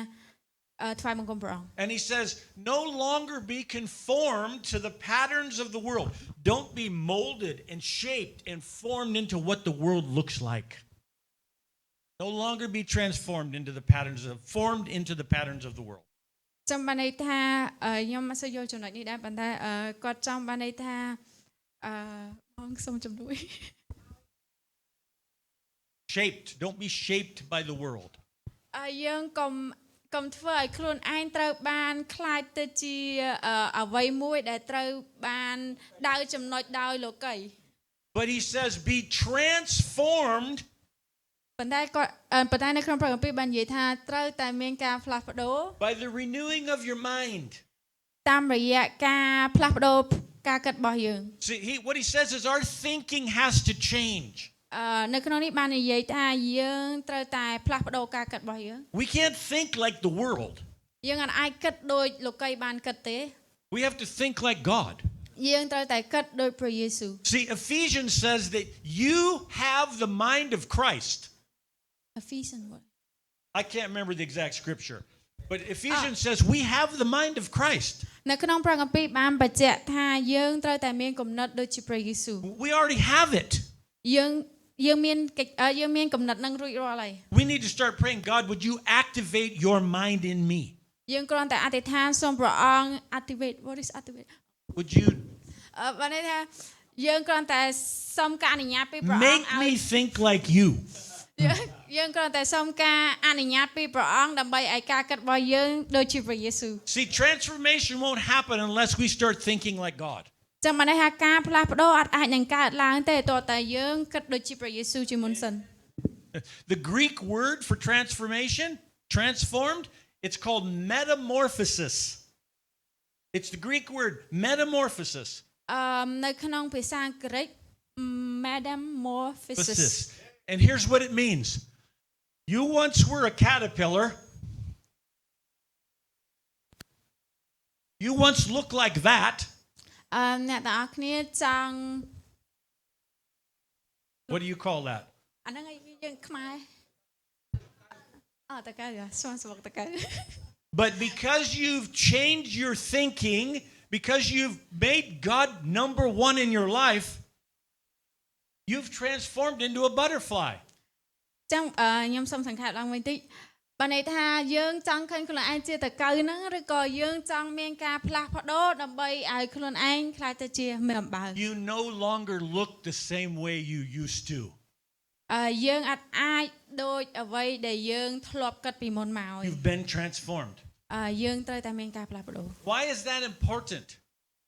ថ្វាយបង្គំព្រះអង្គ And he says, no longer be conformed to the patterns of the world. Don't be molded and shaped and formed into what the world looks like. No longer be formed into the patterns of the world. ចាំបានន័យថាខ្ញុំមិនសូវយល់ចំណុចនេះដែរប៉ុន្តែគាត់ចង់បានន័យថាបងសូមជំនួយ Shaped. Don't be shaped by the world. យើងកុំធ្វើឲ្យខ្លួនឯងត្រូវបានខ្លាចទៅជាអ្វីមួយដែលត្រូវបានដៅចំណុចដោយលោកី But he says, be transformed ប៉ុន្តែនៅក្នុងព្រះគម្ពីរបាននិយាយថាត្រូវតែមានការផ្លាស់ប្ដូរ by the renewing of your mind. តាមរយៈការផ្លាស់ប្ដូរការគិតរបស់យើង See, what he says is our thinking has to change. នៅក្នុងនេះបាននិយាយថាយើងត្រូវតែផ្លាស់ប្ដូរការគិតរបស់យើង We can't think like the world. យើងអាចគិតដូចលោកីបានគិតទេ We have to think like God. យើងត្រូវតែគិតដូចព្រះយេស៊ូវ See, Ephesians says that you have the mind of Christ. Ephesians I can't remember the exact scripture, but Ephesians says we have the mind of Christ. នៅក្នុងព្រះគម្ពីរបានបញ្ជាក់ថាយើងត្រូវតែមានគំនិតដូចជាព្រះយេស៊ូវ We already have it. យើងមានគំនិតនឹងរួចរាល់ហើយ We need to start praying, God, would you activate your mind in me? យើងគ្រាន់តែអធិដ្ឋានសូមព្រះអង្គ activate what is activate Would you បានន័យថាយើងគ្រាន់តែសូមការអនុញ្ញាតពីព្រះអង្គ make me think like you? យើងគ្រាន់តែសូមការអនុញ្ញាតពីព្រះអង្គដើម្បីឲ្យការគិតរបស់យើងដូចជាព្រះយេស៊ូវ See, transformation won't happen unless we start thinking like God. ចាំបានន័យថាការផ្លាស់ប្ដូរអាចនឹងកើតឡើងទេតើតែយើងគិតដូចជាព្រះយេស៊ូវជាមុនសិន The Greek word for transformation, transformed, it's called metamorphosis. It's the Greek word metamorphosis. នៅក្នុងភាសាអង់គ្លេស metamorphosis And here's what it means. You once were a caterpillar. You once looked like that. អ្នកទាំងអស់គ្នាចង់ What do you call that? អាហ្នឹងយើងខ្មែរតើកែស្វងស្វកតើកែ But because you've changed your thinking, because you've made God number one in your life, you've transformed into a butterfly. ចឹងខ្ញុំសូមសង្ខេបឡើងវិញតិចបើន័យថាយើងចង់ឃើញខ្លួនឯងជាតកៅហ្នឹងឬក៏យើងចង់មានការផ្លាស់ប្ដូរដើម្បីឲ្យខ្លួនឯងខ្លាចទៅជាមេអំបៅ You no longer look the same way you used to. យើងអាចដូចអ្វីដែលយើងធ្លាប់គិតពីមុនមក You've been transformed. យើងត្រូវតែមានការផ្លាស់ប្ដូរ Why is that important?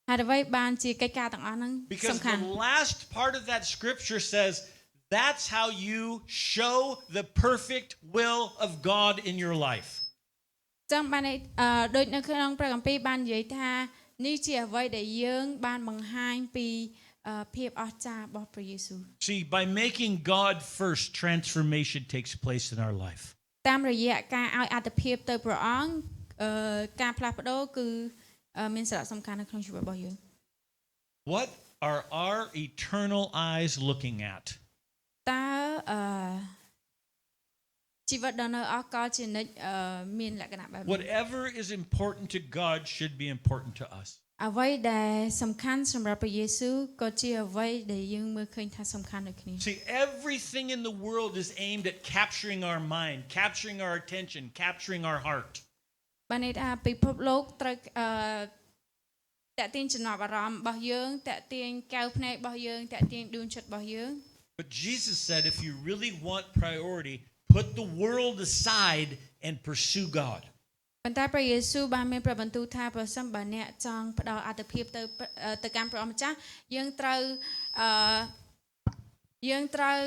ហើយអ្វីបានជាកិច្ចការទាំងអស់ហ្នឹង Because សំខាន់ the last part of that scripture says that's how you show the perfect will of God in your life. ចឹងបានដូចនៅក្នុងព្រះគម្ពីរបាននិយាយថានេះជាអ្វីដែលយើងបានបង្ហាញពីភាពអស្ចារ្យរបស់ព្រះយេស៊ូវ See, by making God first, transformation takes place in our life. តាមរយៈការឲ្យអត្ថភាពទៅព្រះអង្គការផ្លាស់ប្ដូរគឺមានសារៈសំខាន់នៅក្នុងជីវិតរបស់យើង What are our eternal eyes looking at? តើជីវិតដ៏នៅអកលជានិច្ចមានលក្ខណៈបែប Whatever is important to God should be important to us. អ្វីដែលសំខាន់សម្រាប់ព្រះយេស៊ូវក៏ជាអ្វីដែលយើងមើលឃើញថាសំខាន់ដូចគ្នា See, everything in the world is aimed at capturing our mind, capturing our attention, capturing our heart. បានន័យថាពិភពលោកត្រូវតាក់ទាញចំណាប់អារម្មណ៍របស់យើងតាក់ទាញកែវភ្នែករបស់យើងតាក់ទាញដួងចិត្តរបស់យើង But Jesus said if you really want priority, put the world aside and pursue God. ប៉ុន្តែព្រះយេស៊ូវបានមានព្រះបន្ទូលថាប្រសិនបើអ្នកចង់ផ្ដល់អត្ថភាពទៅកាន់ព្រះអង្គម្ចាស់យើងត្រូវ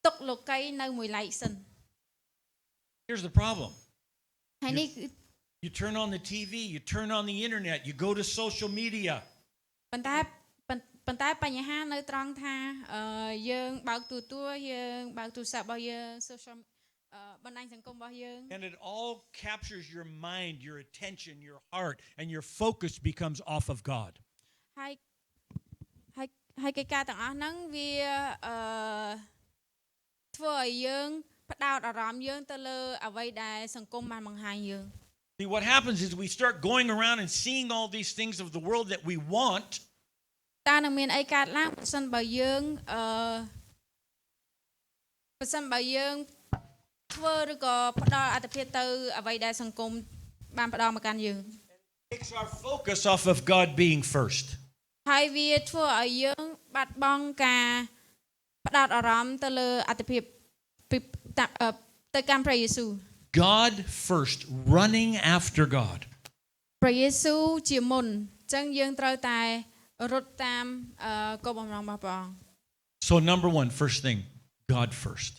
ទុកលោកីនៅមួយឡែកសិន Here's the problem. ហើយនេះ You turn on the TV, you turn on the internet, you go to social media. ប៉ុន្តែបញ្ហានៅត្រង់ថាយើងបើកទូរទស្សន៍យើងបើកទូរស័ព្ទរបស់យើង social បណ្ដាញសង្គមរបស់យើង And it all captures your mind, your attention, your heart, and your focus becomes off of God. ហើយកិច្ចការទាំងអស់ហ្នឹងវាធ្វើឲ្យយើងផ្ដោតអារម្មណ៍យើងទៅលើអ្វីដែលសង្គមបានបង្ហាញយើង See, what happens is we start going around and seeing all these things of the world that we want. តើនឹងមានអីកើតឡើងប្រសិនបើយើងធ្វើឬក៏ផ្ដល់អត្ថភាពទៅអ្វីដែលសង្គមបានផ្ដល់មកកាន់យើង Takes our focus off of God being first. ហើយវាធ្វើឲ្យយើងបាត់បង់ការផ្ដោតអារម្មណ៍ទៅលើអត្ថភាពទៅកាន់ព្រះយេស៊ូវ God first, running after God. ព្រះយេស៊ូវជាមុនអញ្ចឹងយើងត្រូវតែរត់តាមគោលបំណងរបស់ព្រះអង្គ So number one, first thing, God first.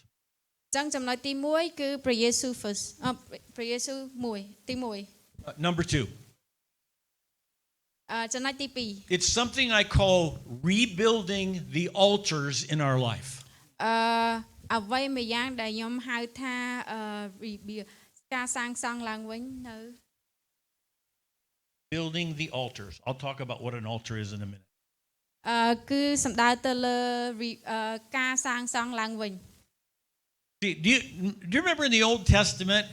អញ្ចឹងចំណុចទី1គឺព្រះយេស៊ូវ first ព្រះយេស៊ូវ1ទី1 Number two, ចំណុចទី2 it's something I call rebuilding the altars in our life. អ្វីមួយយ៉ាងដែលខ្ញុំហៅថាការសាងសង់ឡើងវិញនៅ Building the altars. I'll talk about what an altar is in a minute. គឺសំដៅទៅលើការសាងសង់ឡើងវិញ See, do you remember in the Old Testament,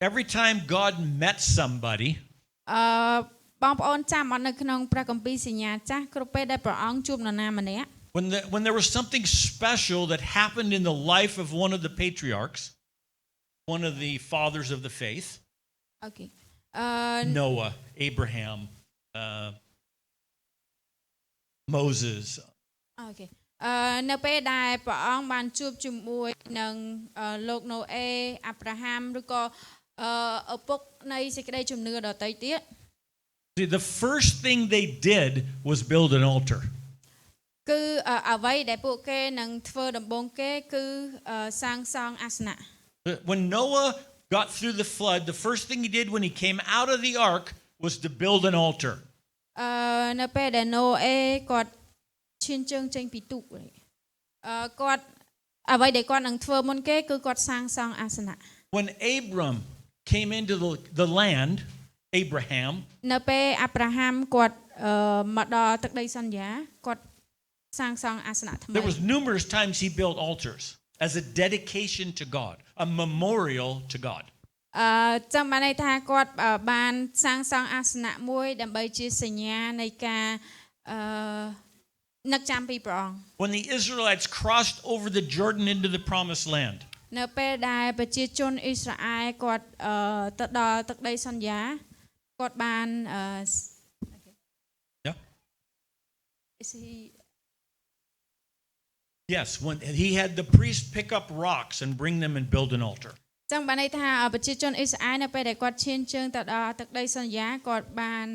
every time God met somebody, បងប្អូនចាំអត់នៅក្នុងព្រះគម្ពីរសញ្ញាចាស់គ្រប់ពេលដែលព្រះអង្គជួបនរណាម្នាក់ when there was something special that happened in the life of one of the patriarchs, one of the fathers of the faith, Okay. Noah, Abraham, Moses. Okay. នៅពេលដែលព្រះអង្គបានជួបជាមួយនឹងលោកណូអេអាប់រ៉ាហាំឬក៏ឪពុកនៃសេចក្តីជំនឿដទៃទៀត See, the first thing they did was build an altar. គឺអ្វីដែលពួកគេនឹងធ្វើដំបូងគេគឺសាងសង់អាសនៈ When Noah got through the flood, the first thing he did when he came out of the ark was to build an altar. នៅពេលដែលណូអេគាត់ឈានជើងចេញពីទូកគាត់អ្វីដែលគាត់នឹងធ្វើមុនគេគឺគាត់សាងសង់អាសនៈ When Abram came into the land, Abraham, នៅពេលអាប់រ៉ាហាំគាត់មកដល់ទឹកដីសន្យាគាត់សាងសង់អាសនៈថ្មី there was numerous times he built altars as a dedication to God, a memorial to God. ចឹងបានន័យថាគាត់បានសាងសង់អាសនៈមួយដើម្បីជាសញ្ញានៃការនឹកចាំពីព្រះអង្គ When the Israelites crossed over the Jordan into the promised land, នៅពេលដែលប្រជាជនអ៊ីស្រាអែលគាត់ទៅដល់ទឹកដីសន្យាគាត់បាន Yeah. Is he yes, when he had the priest pick up rocks and bring them and build an altar. ចឹងបានន័យថាប្រជាជនអ៊ីស្រាអែលនៅពេលដែលគាត់ឈានជើងទៅដល់ទឹកដីសន្យាគាត់បាន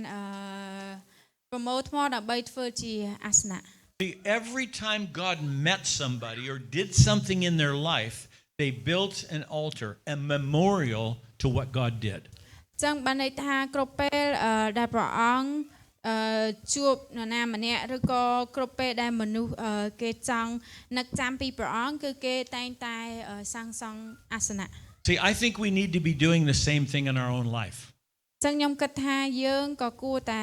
ប្រមូលថ្មដើម្បីធ្វើជាអាសនៈ See, every time God met somebody or did something in their life, they built an altar, a memorial to what God did. ចឹងបានន័យថាគ្រប់ពេលដែលព្រះអង្គជួបនរណាម្នាក់ឬក៏គ្រប់ពេលដែលមនុស្សគេចង់នឹកចាំពីព្រះអង្គគឺគេតែងតែសាងសង់អាសនៈ See, I think we need to be doing the same thing in our own life. ចឹងខ្ញុំគិតថាយើងក៏គួរតែ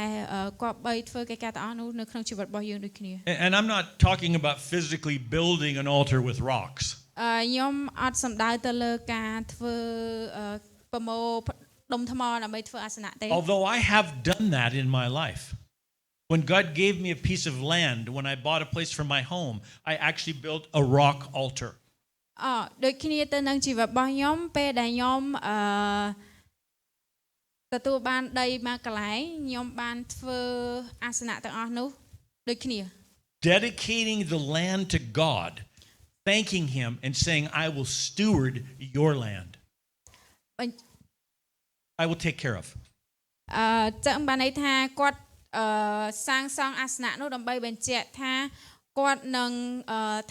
គប្បីធ្វើកិច្ចការទាំងអស់នោះនៅក្នុងជីវិតរបស់យើងដូចគ្នា And I'm not talking about physically building an altar with rocks. ខ្ញុំអត់សំដៅទៅលើការធ្វើប្រមូលដុំថ្មដើម្បីធ្វើអាសនៈទេ Although I have done that in my life. When God gave me a piece of land, when I bought a place for my home, I actually built a rock altar. ដូចគ្នាទៅនឹងជីវិតរបស់ខ្ញុំពេលដែលខ្ញុំទទួលបានដីមកកន្លែងខ្ញុំបានធ្វើអាសនៈទាំងអស់នោះដូចគ្នា Dedicating the land to God, thanking Him and saying, I will steward your land. I will take care of. ចឹងបានន័យថាគាត់សាងសង់អាសនៈនោះដើម្បីបញ្ជាក់ថាគាត់នឹង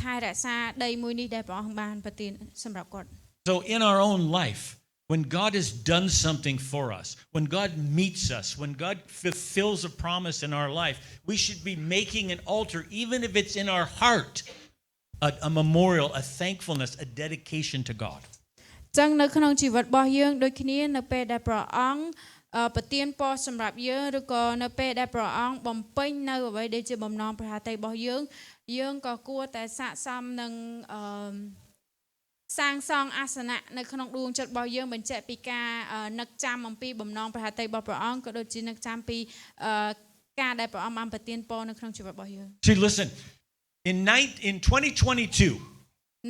ថែរក្សាដីមួយនេះដែលព្រះអង្គបានប្រទានសម្រាប់គាត់ So in our own life, when God has done something for us, when God meets us, when God fulfills a promise in our life, we should be making an altar, even if it's in our heart, a memorial, a thankfulness, a dedication to God. ចឹងនៅក្នុងជីវិតរបស់យើងដូចគ្នានៅពេលដែលព្រះអង្គប្រទានពរសម្រាប់យើងឬក៏នៅពេលដែលព្រះអង្គបំពេញនៅអ្វីដែលជាបំណងប្រាថ្នារបស់យើងក៏គួរតែស័ក្តិសមនឹងសាងសង់អាសនៈនៅក្នុងដួងចិត្តរបស់យើងបញ្ជាក់ពីការនឹកចាំអំពីបំណងប្រាថ្នារបស់ព្រះអង្គក៏ដូចជានឹកចាំពីការដែលព្រះអង្គបានប្រទានពរនៅក្នុងជីវិតរបស់យើង See, listen, in 2022,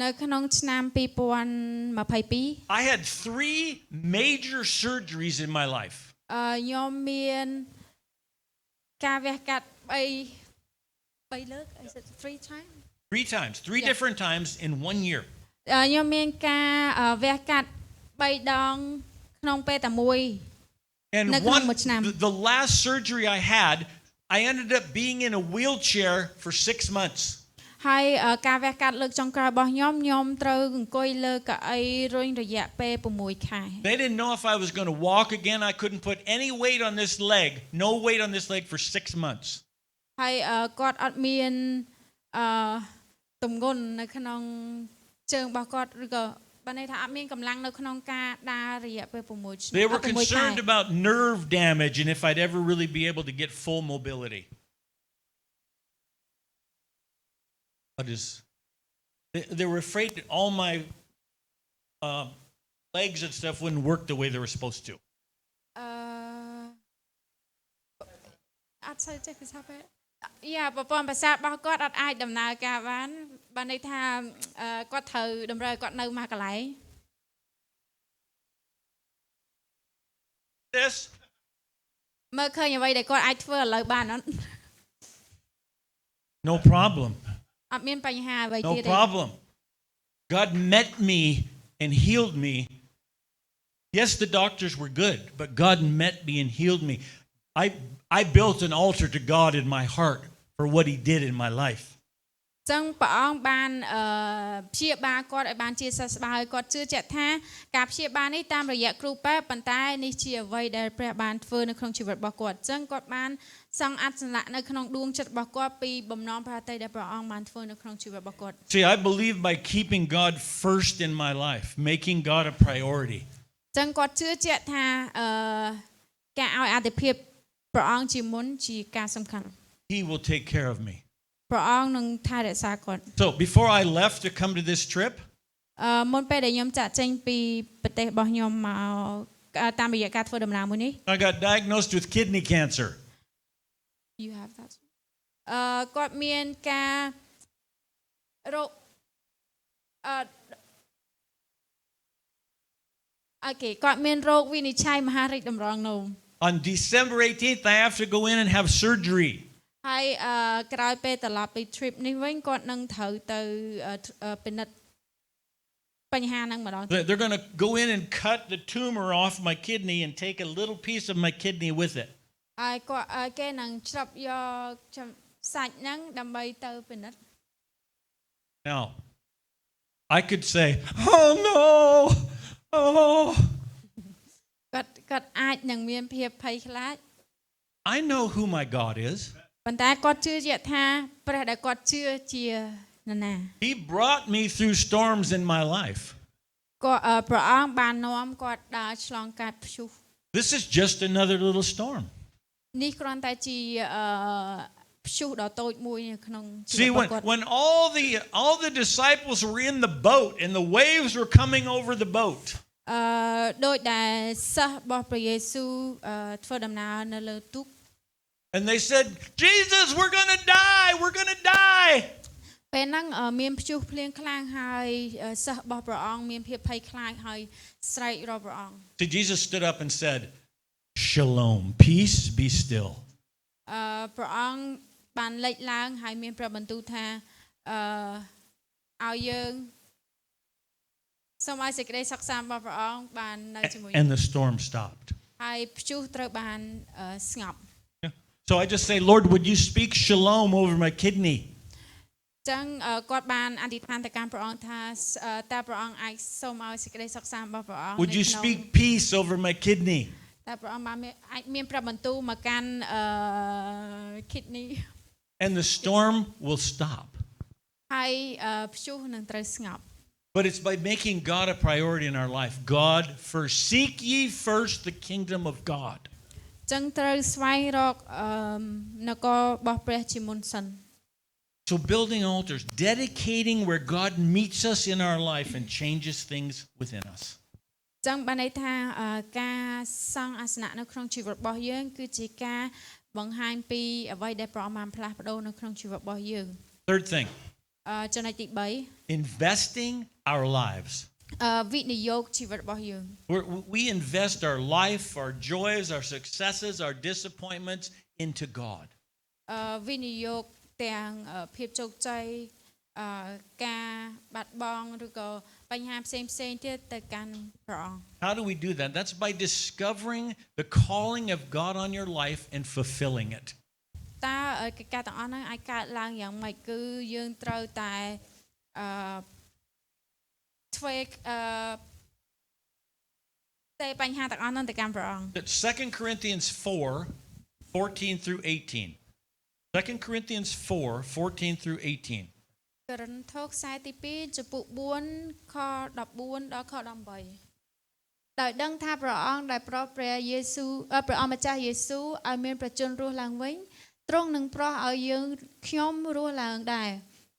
នៅក្នុងឆ្នាំ2022 I had 3 major surgeries in my life. ខ្ញុំមានការវះកាត់3លើក is it 3 times 3 times, 3 Yeah. different times in 1 year. ខ្ញុំមានការវះកាត់3ដងក្នុងពេលតែមួយ Andនៅក្នុងមួយឆ្នាំ the last surgery I had, I ended up being in a wheelchair for 6 months. ហើយការវះកាត់លើកចុងក្រោយរបស់ខ្ញុំត្រូវអង្គុយលើកៅអីរុញរយៈពេល6ខែ They didn't know if I was going to walk again. I couldn't put any weight on this leg, no weight on this leg for 6 months. ហើយគាត់អត់មានទម្ងន់នៅក្នុងជើងរបស់គាត់ឬក៏បានន័យថាអត់មានកម្លាំងនៅក្នុងការដើររយៈពេល6ឆ្នាំ They were 6ខែ concerned about nerve damage and if I'd ever really be able to get full mobility. They were afraid that all my legs and stuff wouldn't work the way they were supposed to. អត់សូវចេះភាសាពេលប្រព័ន្ធប្រសាទរបស់គាត់អត់អាចដំណើរការបានន័យថាគាត់ត្រូវតម្រូវគាត់នៅមួយកន្លែង This មើលឃើញអ្វីដែលគាត់អាចធ្វើឥឡូវបានអត់ no problem. អត់មានបញ្ហាអ្វី No ទៀតទេ problem. God met me and healed me. Yes, the doctors were good, but God met me and healed me. I built an altar to God in my heart for what He did in my life. ចឹងព្រះអង្គបានព្យាបាលគាត់ឲ្យបានជាសះស្បើយគាត់ជឿជាក់ថាការព្យាបាលនេះតាមរយៈគ្រូពេទ្យប៉ុន្តែនេះជាអ្វីដែលព្រះបានធ្វើនៅក្នុងជីវិតរបស់គាត់ចឹងគាត់បានសង់អត្តសនៈនៅក្នុងដួងចិត្តរបស់គាត់ពីបំណងប្រាថ្នាដែលព្រះអង្គបានធ្វើនៅក្នុងជីវិតរបស់គាត់ See, I believe by keeping God first in my life, making God a priority. ចឹងគាត់ជឿជាក់ថាការឲ្យអាទិភាពព្រះអង្គជាមុនជាការសំខាន់ He will take care of me. ព្រះអង្គនឹងថែរក្សាគាត់ So before I left to come to this trip, មុនពេលដែលខ្ញុំចាក់ចេញពីប្រទេសរបស់ខ្ញុំមកតាមរយៈការធ្វើដំណើរមួយនេះ I got diagnosed with kidney cancer. you have that គាត់មានការរោគអូខេគាត់មានរោគវិនិច្ឆ័យមហារីកតម្រងនោម On December 18th, I have to go in and have surgery. ហើយក្រោយពេលត្រឡប់ពី trip នេះវិញគាត់នឹងត្រូវទៅពិនិត្យបញ្ហាហ្នឹងម្ដង They're going to go in and cut the tumor off my kidney and take a little piece of my kidney with it. ហើយគាត់គេនឹងច្រប់យកសាច់ហ្នឹងដើម្បីទៅពិនិត្យ Now, I could say, "Oh no. Oh." គាត់អាចនឹងមានភាពភ័យខ្លាច I know who my God is. ប៉ុន្តែគាត់ជឿជាក់ថាព្រះដែលគាត់ជឿជានរណា He brought me through storms in my life. គាត់ព្រះអង្គបាននាំគាត់ដើរឆ្លងកាត់ព្យុះ This is just another little storm. នេះគ្រាន់តែជាព្យុះដ៏តូចមួយនៅក្នុងជី See, វិតរបស់គាត់ when all the disciples were in the boat and the waves were coming over the boat. ដោយដែលសិស្សរបស់ព្រះយេស៊ូវធ្វើដំណើរនៅលើទូក And they said, "Jesus, we're going to die. We're going to die." ពេលហ្នឹងមានព្យុះភ្លៀងខ្លាំងហើយសិស្សរបស់ព្រះអង្គមានភាពភ័យខ្លាចហើយស្រែករកព្រះអង្គ So Jesus stood up and said, "Shalom, peace, be still." ព្រះអង្គបានលេចឡើងហើយមានព្រះបន្ទូលថាឲ្យយើងសូមឲ្យសេចក្តីសុខសាន្តរបស់ព្រះអង្គបាននៅជាមួយ And the storm stopped. ហើយព្យុះត្រូវបានស្ងប់ So I just say, "Lord, would you speak shalom over my kidney?" ចឹងគាត់បានអធិដ្ឋានទៅកាន់ព្រះអង្គថាតើព្រះអង្គអាចសូមឲ្យសេចក្តីសុខសាន្តរបស់ព្រះអង្គ Would you speak peace over my kidney? តើព្រះអង្គបានអាចមានព្រះបន្ទូលមកកាន់kidney And the storm will stop. ហើយព្យុះនឹងត្រូវស្ងប់ But it's by making God a priority in our life. God first. Seek ye first the kingdom of God. ចឹងត្រូវស្វែងរកនគររបស់ព្រះជាមុនសិន So building altars, dedicating where God meets us in our life and changes things within us. ចឹងបានន័យថាការសង់អាសនៈនៅក្នុងជីវិតរបស់យើងគឺជាការបង្ហាញពីអ្វីដែលព្រះអង្គបានផ្លាស់ប្ដូរនៅក្នុងជីវិតរបស់យើង Third thing, ចំណុចទី investing our lives. 3វិនិយោគជីវិតរបស់យើង We invest our life, our joys, our successes, our disappointments into God. វិនិយោគទាំងភាពជោគជ័យការបាត់បង់ឬក៏បញ្ហាផ្សេងទៀតទៅកាន់ព្រះអង្គ How do we do that? That's by discovering the calling of God on your life and fulfilling it. តើកិច្ចការទាំងអស់ហ្នឹងអាចកើតឡើងយ៉ាងម៉េចគឺយើងត្រូវតែធ្វើតែបញ្ហាទាំងអស់ហ្នឹងទៅកាន់ព្រះអង្គ 2 Corinthians 4:14 through 18. 2 Corinthians 4:14 through 18. ករិនថូសខ្សែទី2ចំពុក4ខ14ដល់ខ18ដោយដឹងថាព្រះអង្គដែលប្រោសព្រះយេស៊ូវព្រះអង្គម្ចាស់យេស៊ូវឲ្យមានប្រជញ្ញរស់ឡើងវិញទ្រង់នឹងប្រោសឲ្យយើងខ្ញុំរស់ឡើងដែរ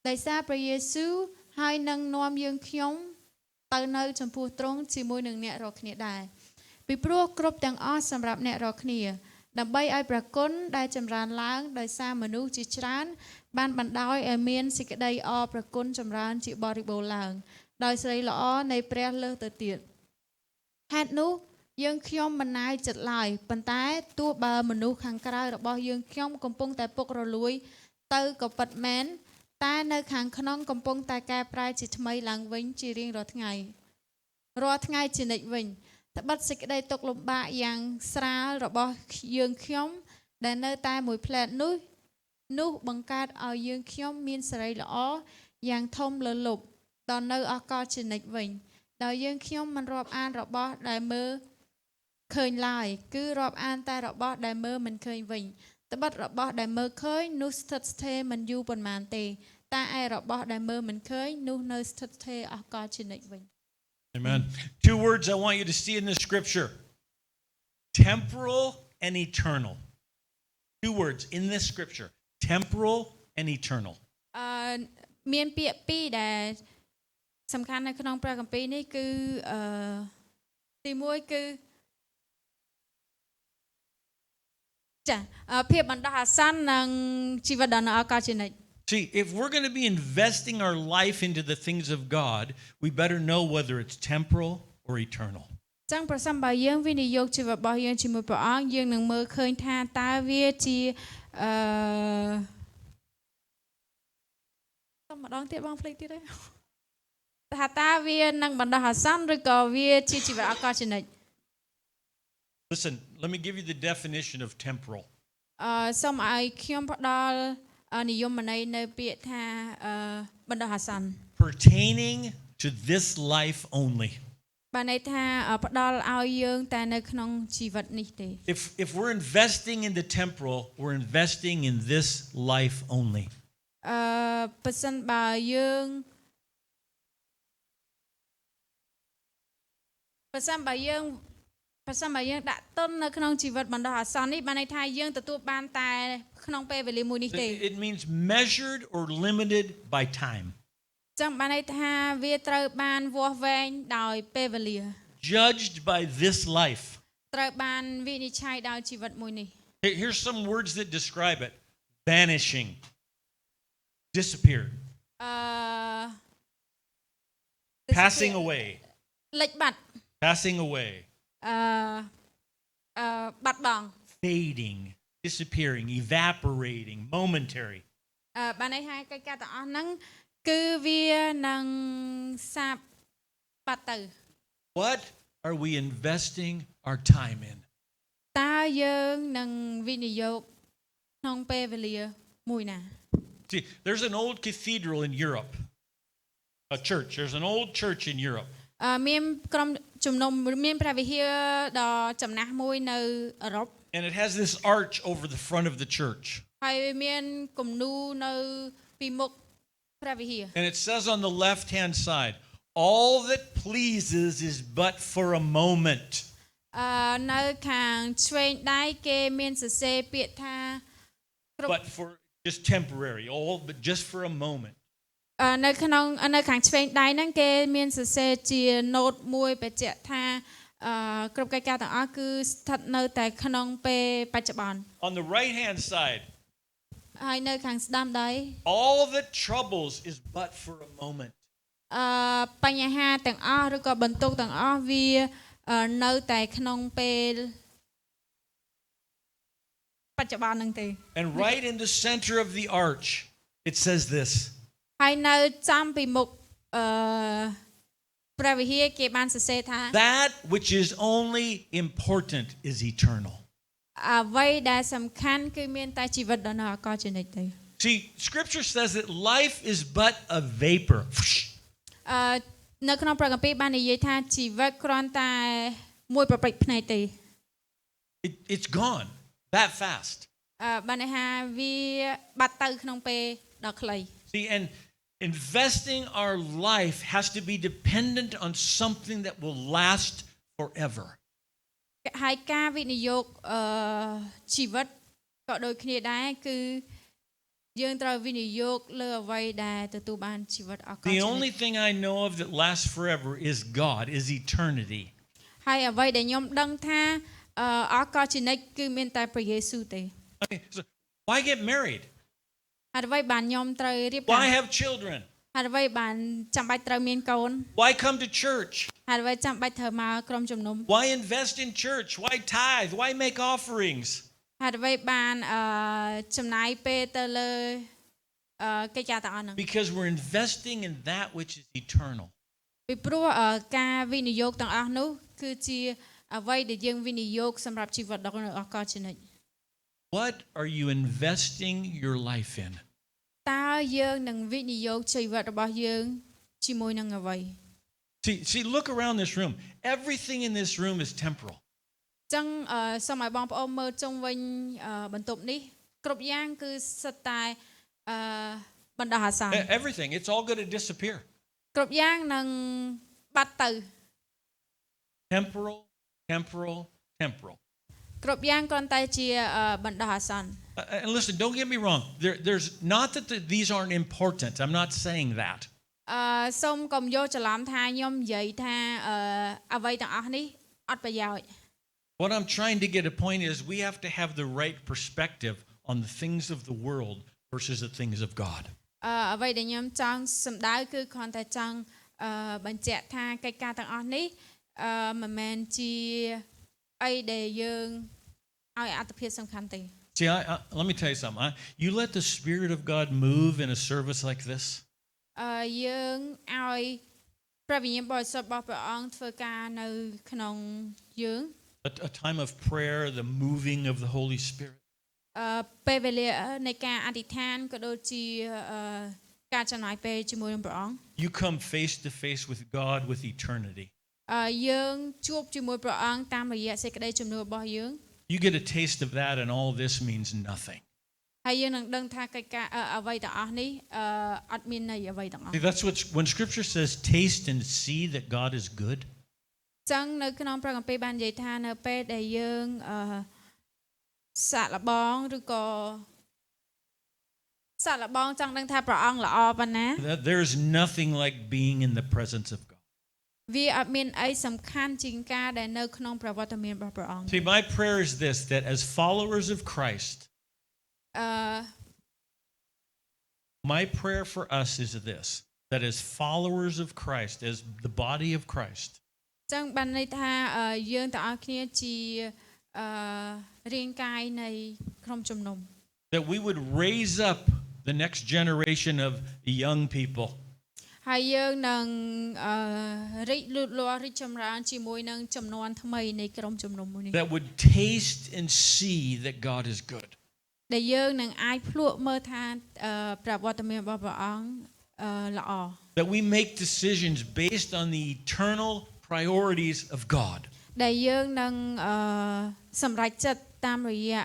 ដោយសារព្រះយេស៊ូវហើយនឹងនាំយើងខ្ញុំទៅនៅចំពោះទ្រង់ជាមួយនឹងអ្នករាល់គ្នាដែរពីព្រោះគ្រប់ទាំងអស់សម្រាប់អ្នករាល់គ្នាដើម្បីឲ្យព្រះគុណដែលចម្រើនឡើងដោយសារមនុស្សជាច្រើនបានបណ្ដោយឲ្យមានសេចក្តីអរព្រះគុណចម្រើនជាបរិបូរណ៍ឡើងដោយសេរីល្អនៃព្រះលើសទៅទៀតហេតុនោះយើងខ្ញុំមិនណាយចិត្តឡើយប៉ុន្តែទោះបើមនុស្សខាងក្រៅរបស់យើងខ្ញុំកំពុងតែពុករលួយទៅក៏ពិតមែនតែនៅខាងក្នុងកំពុងតែកែប្រែជាថ្មីឡើងវិញជារៀងរាល់ថ្ងៃជានិច្ចវិញត្បិតសេចក្តីទុក្ខលំបាកយ៉ាងស្រាលរបស់យើងខ្ញុំដែលនៅតែមួយផ្លែតនោះបង្កើតឲ្យយើងខ្ញុំមានសេរីល្អយ៉ាងធំលើលប់ដល់នៅអកលជានិច្ចវិញដោយយើងខ្ញុំមិនរាប់អានរបស់ដែលមើលឃើញឡើយគឺរាប់អានតែរបស់ដែលមើលមិនឃើញវិញត្បិតរបស់ដែលមើលឃើញនោះស្ថិតស្ថេរមិនយូរប៉ុន្មានទេតែឯរបស់ដែលមើលមិនឃើញនោះនៅស្ថិតស្ថេរអកលជានិច្ចវិញ Amen. 2 words I want you to see in this scripture. Temporal and eternal. 2 words in this scripture. Temporal and eternal. មានពាក្យពីរដែល សំខាន់នៅក្នុងព្រះគម្ពីរនេះគឺទី1គឺចាភាពបណ្ដោះអាសន្ននិងជីវិតដ៏នៅអកលជានិច្ច See, if we're going to be investing our life into the things of God, we better know whether it's temporal or eternal. ចឹងប្រសិនបើយើងវិនិយោគជីវិតរបស់យើងជាមួយព្រះអង្គយើងនឹងមើលឃើញថាតើវាជាតម្ដងទៀតបងភ្លេចទៀតហើយថាតើវានឹងបណ្ដោះអាសន្នឬក៏វាជាជីវិតអកលជានិច្ច Listen, let me give you the definition of temporal. សូមឲ្យខ្ញុំផ្ដល់និយមន័យនៅពាក្យថាបណ្ដោះអាសន្ន Pertaining to this life only. បានន័យថាផ្ដល់ឲ្យយើងតែនៅក្នុងជីវិតនេះទេ If we're investing in the temporal, we're investing in this life only. បើសិនបើយើងដាក់ទុននៅក្នុងជីវិតបណ្ដោះអាសន្ននេះបានន័យថាយើងទទួលបានតែក្នុងពេលវេលាមួយនេះទេ It means measured or limited by time. ចឹងបានន័យថាវាត្រូវបានវាស់វែងដោយពេលវេលា Judged by this life. ត្រូវបានវិនិច្ឆ័យដោយជីវិតមួយនេះ Here's some words that describe it. Vanishing. Disappeared. Passing away. លិចបាត់ Passing away. បាត់បង់ Fading. Disappearing. Evaporating. Momentary. បានន័យថាកិច្ចការទាំងអស់ហ្នឹងគឺវានឹងសាបបាត់ទៅ What are we investing our time in? តើយើងនឹងវិនិយោគក្នុងពេលវេលាមួយណា See, there's an old cathedral in Europe. A church. There's an old church in Europe. មានក្រុមជំនុំមានព្រះវិហារដ៏ចំណាស់មួយនៅអឺរ៉ុប And it has this arch over the front of the church. ហើយមានគំនូរនៅពីមុខព្រះវិហារ And it says on the left-hand side, all that pleases is but for a moment. នៅខាងឆ្វេងដៃគេមានសរសេរពាក្យថា But for just temporary, all but just for a moment. នៅខាងឆ្វេងដៃហ្នឹងគេមានសរសេរជា note មួយបញ្ជាក់ថាគ្រប់កិច្ចការទាំងអស់គឺស្ថិតនៅតែក្នុងពេលបច្ចុប្បន្ន On the right-hand side, ហើយនៅខាងស្ដាំដៃ all that troubles is but for a moment. បញ្ហាទាំងអស់ឬក៏បន្ទុកទាំងអស់វានៅតែក្នុងពេលបច្ចុប្បន្នហ្នឹងទេ And right in the center of the arch, it says this. ហើយនៅចំពីមុខព្រះវិហារគេបានសរសេរថា That which is only important is eternal. អ្វីដែលសំខាន់គឺមានតែជីវិតដ៏នៅអកលជានិច្ចទេ See, scripture says that life is but a vapor. នៅក្នុងព្រះគម្ពីរបាននិយាយថាជីវិតគ្រាន់តែមួយប្រពេចភ្នែកទេ It's gone that fast. បានន័យថាវាបាត់ទៅក្នុងពេលដ៏ខ្លី See, and investing our life has to be dependent on something that will last forever. ហើយការវិនិយោគជីវិតក៏ដូចគ្នាដែរគឺយើងត្រូវវិនិយោគលើអ្វីដែលទទួលបានជីវិតអកលជានិ The ច្ច only thing I know of that lasts forever is God, is eternity. ហើយអ្វីដែលខ្ញុំដឹងថាអកលជានិច្ចគឺមានតែព្រះយេស៊ូវទេ Okay, so why get married? ហើយអ្វីបានខ្ញុំត្រូវរៀបការ Why have children? ហើយអ្វីបានចាំបាច់ត្រូវមានកូន Why come to church? ហើយអ្វីចាំបាច់ត្រូវមកក្រុមជំនុំ Why invest in church? Why tithe? Why make offerings? ហើយអ្វីបានចំណាយពេលទៅលើកិច្ចការទាំងអស់ហ្នឹង Because we're investing in that which is eternal. ពីព្រោះការវិនិយោគទាំងអស់នោះគឺជាអ្វីដែលយើងវិនិយោគសម្រាប់ជីវិតដ៏អកលជានិច្ច What are you investing your life in? តើយើងនឹងវិនិយោគជីវិតរបស់យើងជាមួយនឹងអ្វី See, look around this room. Everything in this room is temporal. ចឹងសូមឲ្យបងប្អូនមើលជុំវិញបន្ទប់នេះគ្រប់យ៉ាងគឺសិតតែបណ្ដោះអាសន្ន Everything. It's all going to disappear. គ្រប់យ៉ាងនឹងបាត់ទៅ Temporal, temporal, temporal. គ្រប់យ៉ាងគ្រាន់តែជាបណ្ដោះអាសន្ន And listen, don't get me wrong. There's not that these aren't important. I'm not saying that. សូមកុំយកច្រឡំថាខ្ញុំនិយាយថាអ្វីទាំងអស់នេះអត់ប្រយោជន៍ What I'm trying to get a point is we have to have the right perspective on the things of the world versus the things of God. អ្វីដែលខ្ញុំចង់សម្ដៅគឺគ្រាន់តែចង់បញ្ជាក់ថាកិច្ចការទាំងអស់នេះមិនមែនជាអីដែលយើងឲ្យអត្ថប្រយោជន៍សំខាន់ទេ See, let me tell you something. You let the Spirit of God move in a service like this. យើងឲ្យព្រះវិញ្ញាណបរិសុទ្ធរបស់ព្រះអង្គធ្វើការនៅក្នុងយើង A time of prayer, the moving of the Holy Spirit. ពេលវេលានៃការអធិដ្ឋានក៏ដូចជាការចំណាយពេលជាមួយនឹងព្រះអង្គ You come face to face with God with eternity. យើងជួបជាមួយព្រះអង្គតាមរយៈសេចក្តីជំនួសរបស់យើង You get a taste of that and all this means nothing. ហើយយើងនឹងដឹងថាកិច្ចការអ្វីទាំងអស់នេះអត់មានន័យអ្វីទាំងអស់ See, that's what when Scripture says, "Taste and see that God is good." ចឹងនៅក្នុងព្រះគម្ពីរបាននិយាយថានៅពេលដែលយើងសាកល្បងឬក៏សាកល្បងចង់ដឹងថាព្រះអង្គល្អប៉ុណ្ណា There's nothing like being in the presence of God. វាអត់មានអីសំខាន់ជាងការដែលនៅក្នុងព្រះវត្តមានរបស់ព្រះអង្គ See, my prayer is this: that as followers of Christ, អឺ my prayer for us is this: that as followers of Christ, as the body of Christ, ចឹងបានន័យថាយើងទាំងអស់គ្នាជារាងកាយនៃក្រុមជំនុំ that we would raise up the next generation of young people. ហើយយើងនឹងរីកលូតលាស់រីកចម្រើនជាមួយនឹងចំនួនថ្មីនៃក្រុមជំនុំមួយនេះ That would taste and see that God is good. ដែលយើងនឹងអាចភ្លក់មើលថាព្រះវត្តមានរបស់ព្រះអង្គល្អ That we make decisions based on the eternal priorities of God. ដែលយើងនឹងសម្រេចចិត្តតាមរយៈ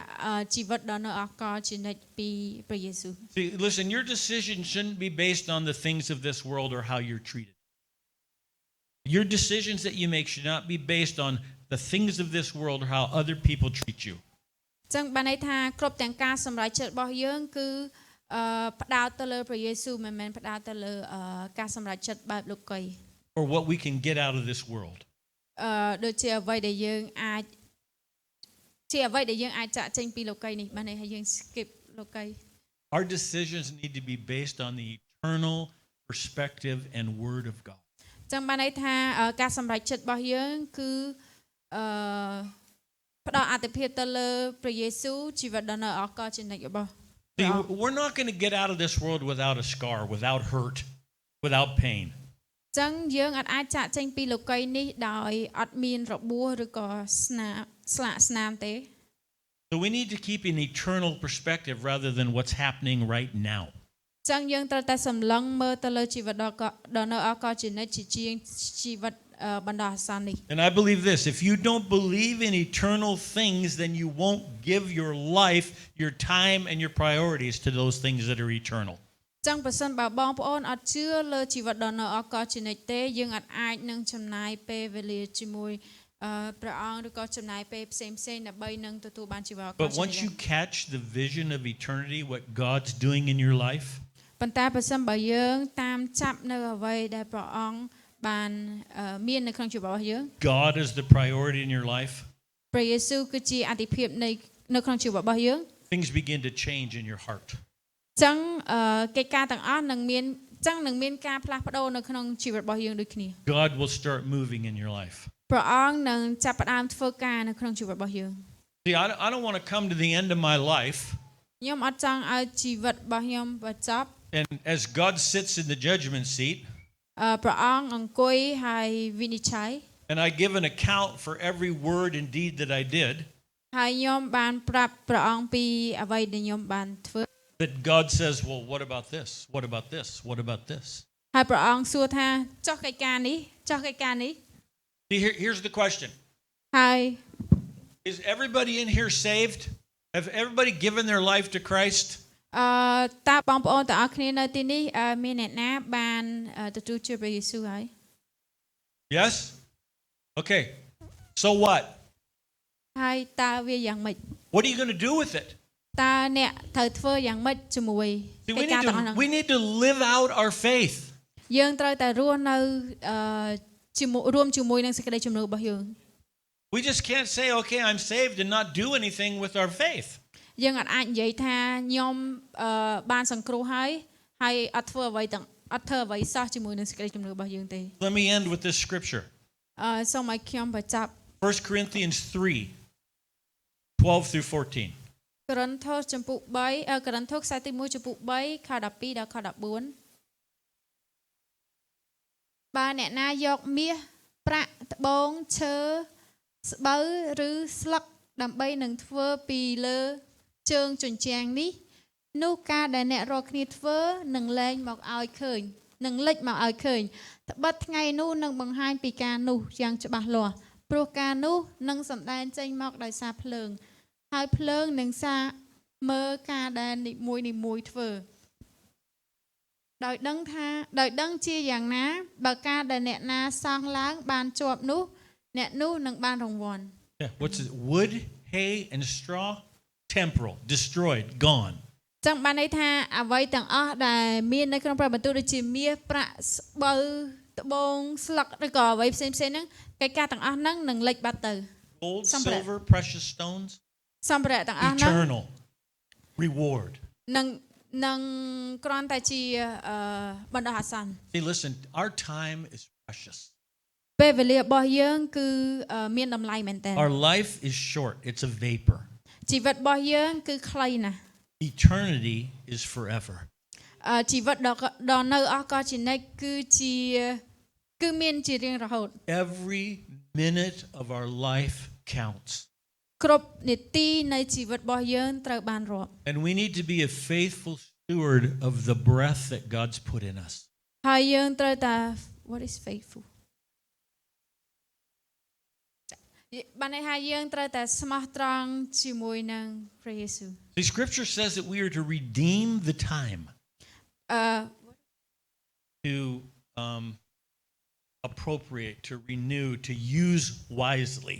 ជីវិតដ៏នៅអកលជានិច្ចពីព្រះយេស៊ូវ See, listen, your decision shouldn't be based on the things of this world or how you're treated. Your decisions that you make should not be based on the things of this world or how other people treat you. ចឹងបានន័យថាគ្រប់ទាំងការសម្រេចចិត្តរបស់យើងគឺផ្ដោតទៅលើព្រះយេស៊ូវមិនមែនផ្ដោតទៅលើការសម្រេចចិត្តបែបលោកី Or what we can get out of this world. ដូចជាអ្វីដែលយើងអាចជាអ្វីដែលយើងអាចចាក់ចេញពីលោកីនេះបានន័យថាយើង skip លោកី Our decisions need to be based on the eternal perspective and word of God. ចឹងបានន័យថាការសម្រេចចិត្តរបស់យើងគឺផ្ដោតអាទិភាពទៅលើព្រះយេស៊ូវជីវិតដ៏នៅអកលជានិច្ចរបស់ See, we're not going to get out of this world without a scar, without hurt, without pain. ចឹងយើងអាចចាក់ចេញពីលោកីនេះដោយអត់មានរបួសឬក៏ស្លាកស្នាមទេ So we need to keep an eternal perspective rather than what's happening right now. ចឹងយើងត្រូវតែសម្លឹងមើលទៅលើជីវិតដ៏នៅអកលជានិច្ចជាជាងជីវិតបណ្ដោះអាសន្ននេះ And I believe this: if you don't believe in eternal things, then you won't give your life, your time, and your priorities to those things that are eternal. ចឹងប្រសិនបើបងប្អូនអត់ជឿលើជីវិតដ៏នៅអកលជានិច្ចទេយើងអាចនឹងចំណាយពេលវេលាជាមួយព្រះអង្គឬក៏ចំណាយពេលផ្សេងៗដើម្បីនឹងទទួលបានជីវិតអកល But once you catch the vision of eternity, what God's doing in your life, ប៉ុន្តែប្រសិនបើយើងតាមចាប់នៅអ្វីដែលព្រះអង្គបានមាននៅក្នុងជីវិតរបស់យើង God is the priority in your life, ព្រះយេស៊ូវគឺជាអាទិភាពនៅក្នុងជីវិតរបស់យើង things begin to change in your heart. ចឹងកិច្ចការទាំងអស់នឹងមានការផ្លាស់ប្ដូរនៅក្នុងជីវិតរបស់យើងដូចគ្នា God will start moving in your life. ព្រះអង្គនឹងចាប់ផ្ដើមធ្វើការនៅក្នុងជីវិតរបស់យើង See, I don't want to come to the end of my life, ខ្ញុំអត់ចង់ឲ្យជីវិតរបស់ខ្ញុំបញ្ចប់ and as God sits in the judgment seat, ព្រះអង្គអង្គុយហើយវិនិច្ឆ័យ and I give an account for every word and deed that I did, ហើយខ្ញុំបានប្រាប់ព្រះអង្គពីអ្វីដែលខ្ញុំបានធ្វើ that God says, well, what about this? What about this? What about this? ហើយព្រះអង្គសួរថាចុះកិច្ចការនេះចុះកិច្ចការនេះ See, here's the question. ហើយ Is everybody in here saved? Have everybody given their life to Christ? តើបងប្អូនទាំងអស់គ្នានៅទីនេះមានអ្នកណាបានទទួលជឿព្រះយេស៊ូវហើយ Yes? Okay. So what? ហើយតើវាយ៉ាងម៉េច What are you going to do with it? តើអ្នកត្រូវធ្វើយ៉ាងម៉េចជាមួយ See, កិច្ចការទាំងអស់ហ្នឹង we need to live out our faith. យើងត្រូវតែរស់នៅជាមួយរួមជាមួយនឹងសេចក្តីជំនឿរបស់យើង We just can't say, okay, I'm saved and not do anything with our faith. យើងអាចនិយាយថាខ្ញុំបានសង្គ្រោះហើយអត់ធ្វើអ្វីទាំងអត់ធ្វើអ្វីសោះជាមួយនឹងសេចក្តីជំនឿរបស់យើងទេ Let me end with this scripture. សូមឲ្យខ្ញុំបញ្ចប់ 1 Corinthians 3, 12 through 14. កូរិនថូសចំពុក3កូរិនថូសខ្សែទី1ចំពុក3ខ12ដល់ខ14បើអ្នកណាយកមាសប្រាក់ត្បូងឈើស្បូវឬស្លឹកដើម្បីនឹងធ្វើពីលើជើងជញ្ជាំងនេះនោះការដែលអ្នករកគ្នាធ្វើនឹងលែងមកឲ្យឃើញនឹងលេចមកឲ្យឃើញត្បិតថ្ងៃនោះនឹងបង្ហាញពីការនោះយ៉ាងច្បាស់លាស់ព្រោះការនោះនឹងសម្ដែងចេញមកដោយសារភ្លើងហើយភ្លើងនឹងសារមើលការដែលនីមួយធ្វើដោយដឹងជាយ៉ាងណាបើការដែលអ្នកណាសង់ឡើងបានជាប់នោះអ្នកនោះនឹងបានរង្វាន់ Yeah, what's it? Wood, hay, and straw, temporal, destroyed, gone. ចឹងបានន័យថាអ្វីទាំងអស់ដែលមាននៅក្នុងព្រះបន្ទូលដូចជាមាសប្រាក់ស្បូវត្បូងស្លឹកឬក៏អ្វីផ្សេងៗហ្នឹងកិច្ចការទាំងអស់ហ្នឹងនឹងលេចបាត់ទៅ Gold, Somebody. silver, precious stones, សម្ភារៈទាំងអស់ហ្នឹង eternal, reward. នឹងគ្រាន់តែជាបណ្ដោះអាសន្ន See, listen, our time is precious. ពេលវេលារបស់យើងគឺមានតម្លៃមែនតើ Our life is short, it's a vapor. ជីវិតរបស់យើងគឺខ្លីណាស់ Eternity is forever. ជីវិតដ៏នៅអស់កលជានិច្ចគឺមានជារៀងរហូត Every minute of our life counts. គ្រប់នាទីនៃជីវិតរបស់យើងត្រូវបានរាប់ And we need to be a faithful steward of the breath that God's put in us. ហើយយើងត្រូវតែ what is faithful បានន័យថាយើងត្រូវតែស្មោះត្រង់ជាមួយនឹងព្រះយេស៊ូវ The scripture says that we are to redeem the time, to appropriate, to renew, to use wisely.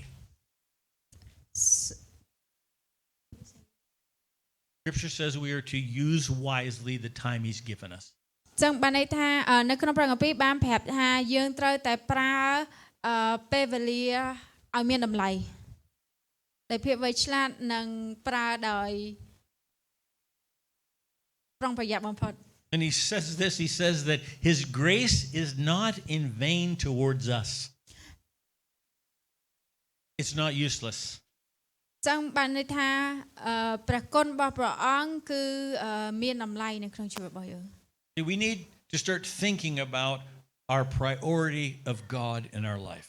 Scripture says we are to use wisely the time He's given us. ចឹងបានន័យថានៅក្នុងព្រះគម្ពីរបានប្រាប់ថាយើងត្រូវតែប្រើពេលវេលាឲ្យមានតម្លៃដោយភាពវៃឆ្លាតនិងប្រើដោយប្រុងប្រយ័ត្នបំផុត And He says this, He says that His grace is not in vain towards us. It's not useless. ចឹងបានន័យថាព្រះគុណរបស់ព្រះអង្គគឺមានតម្លៃនៅក្នុងជីវិតរបស់យើង We need to start thinking about our priority of God in our life.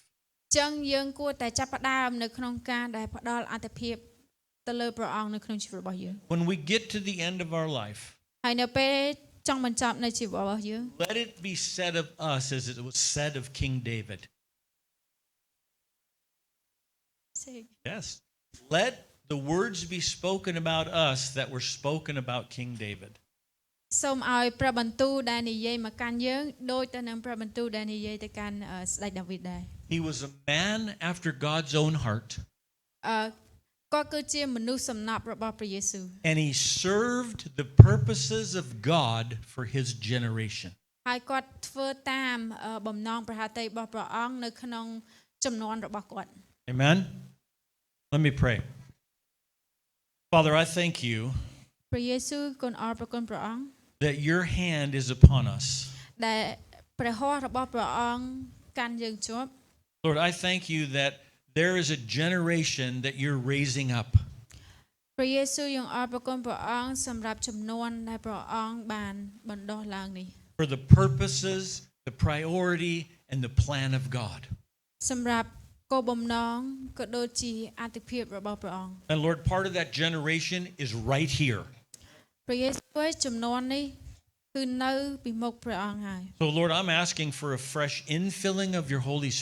ចឹងយើងគួរតែចាប់ផ្ដើមនៅក្នុងការដែលផ្ដល់អត្ថភាពទៅលើព្រះអង្គនៅក្នុងជីវិតរបស់យើង When we get to the end of our life, ហើយនៅពេលចង់បញ្ចប់នៅជីវិតរបស់យើង let it be said of us as it was said of King David. Yes. Let the words be spoken about us that were spoken about King David. សូមឲ្យព្រះបន្ទូលដែលនិយាយមកកាន់យើងដូចទៅនឹងព្រះបន្ទូលដែលនិយាយទៅកាន់ស្ដេចដាវីតដែរ He was a man after God's own heart. គាត់គឺជាមនុស្សសំណប់របស់ព្រះយេស៊ូវ And he served the purposes of God for his generation. ហើយគាត់ធ្វើតាមបំណងព្រះហឫទ័យរបស់ព្រះអង្គនៅក្នុងចំនួនរបស់គាត់ Amen. Let me pray. Father, I thank you ព្រះយេស៊ូវគុណអរព្រគុណព្រះអង្គ that your hand is upon us. ដែលព្រះហស្ថរបស់ព្រះអង្គកាន់យើងជាប់ Lord, I thank you that there is a generation that you're raising up. ព្រះយេស៊ូវយើងអរព្រគុណព្រះអង្គសម្រាប់ចំនួនដែលព្រះអង្គបានបណ្ដុះឡើងនេះ For the purposes, the priority, and the plan of God. សម្រាប់គោលបំណងក៏ដូចជាអត្ថិភាពរបស់ព្រះអង្គ And Lord, part of that generation is right here. ព្រះយេស៊ូវចំនួននេះគឺនៅពីមុខព្រះអង្គហើយ So Lord, I'm asking for a fresh infilling of your Holy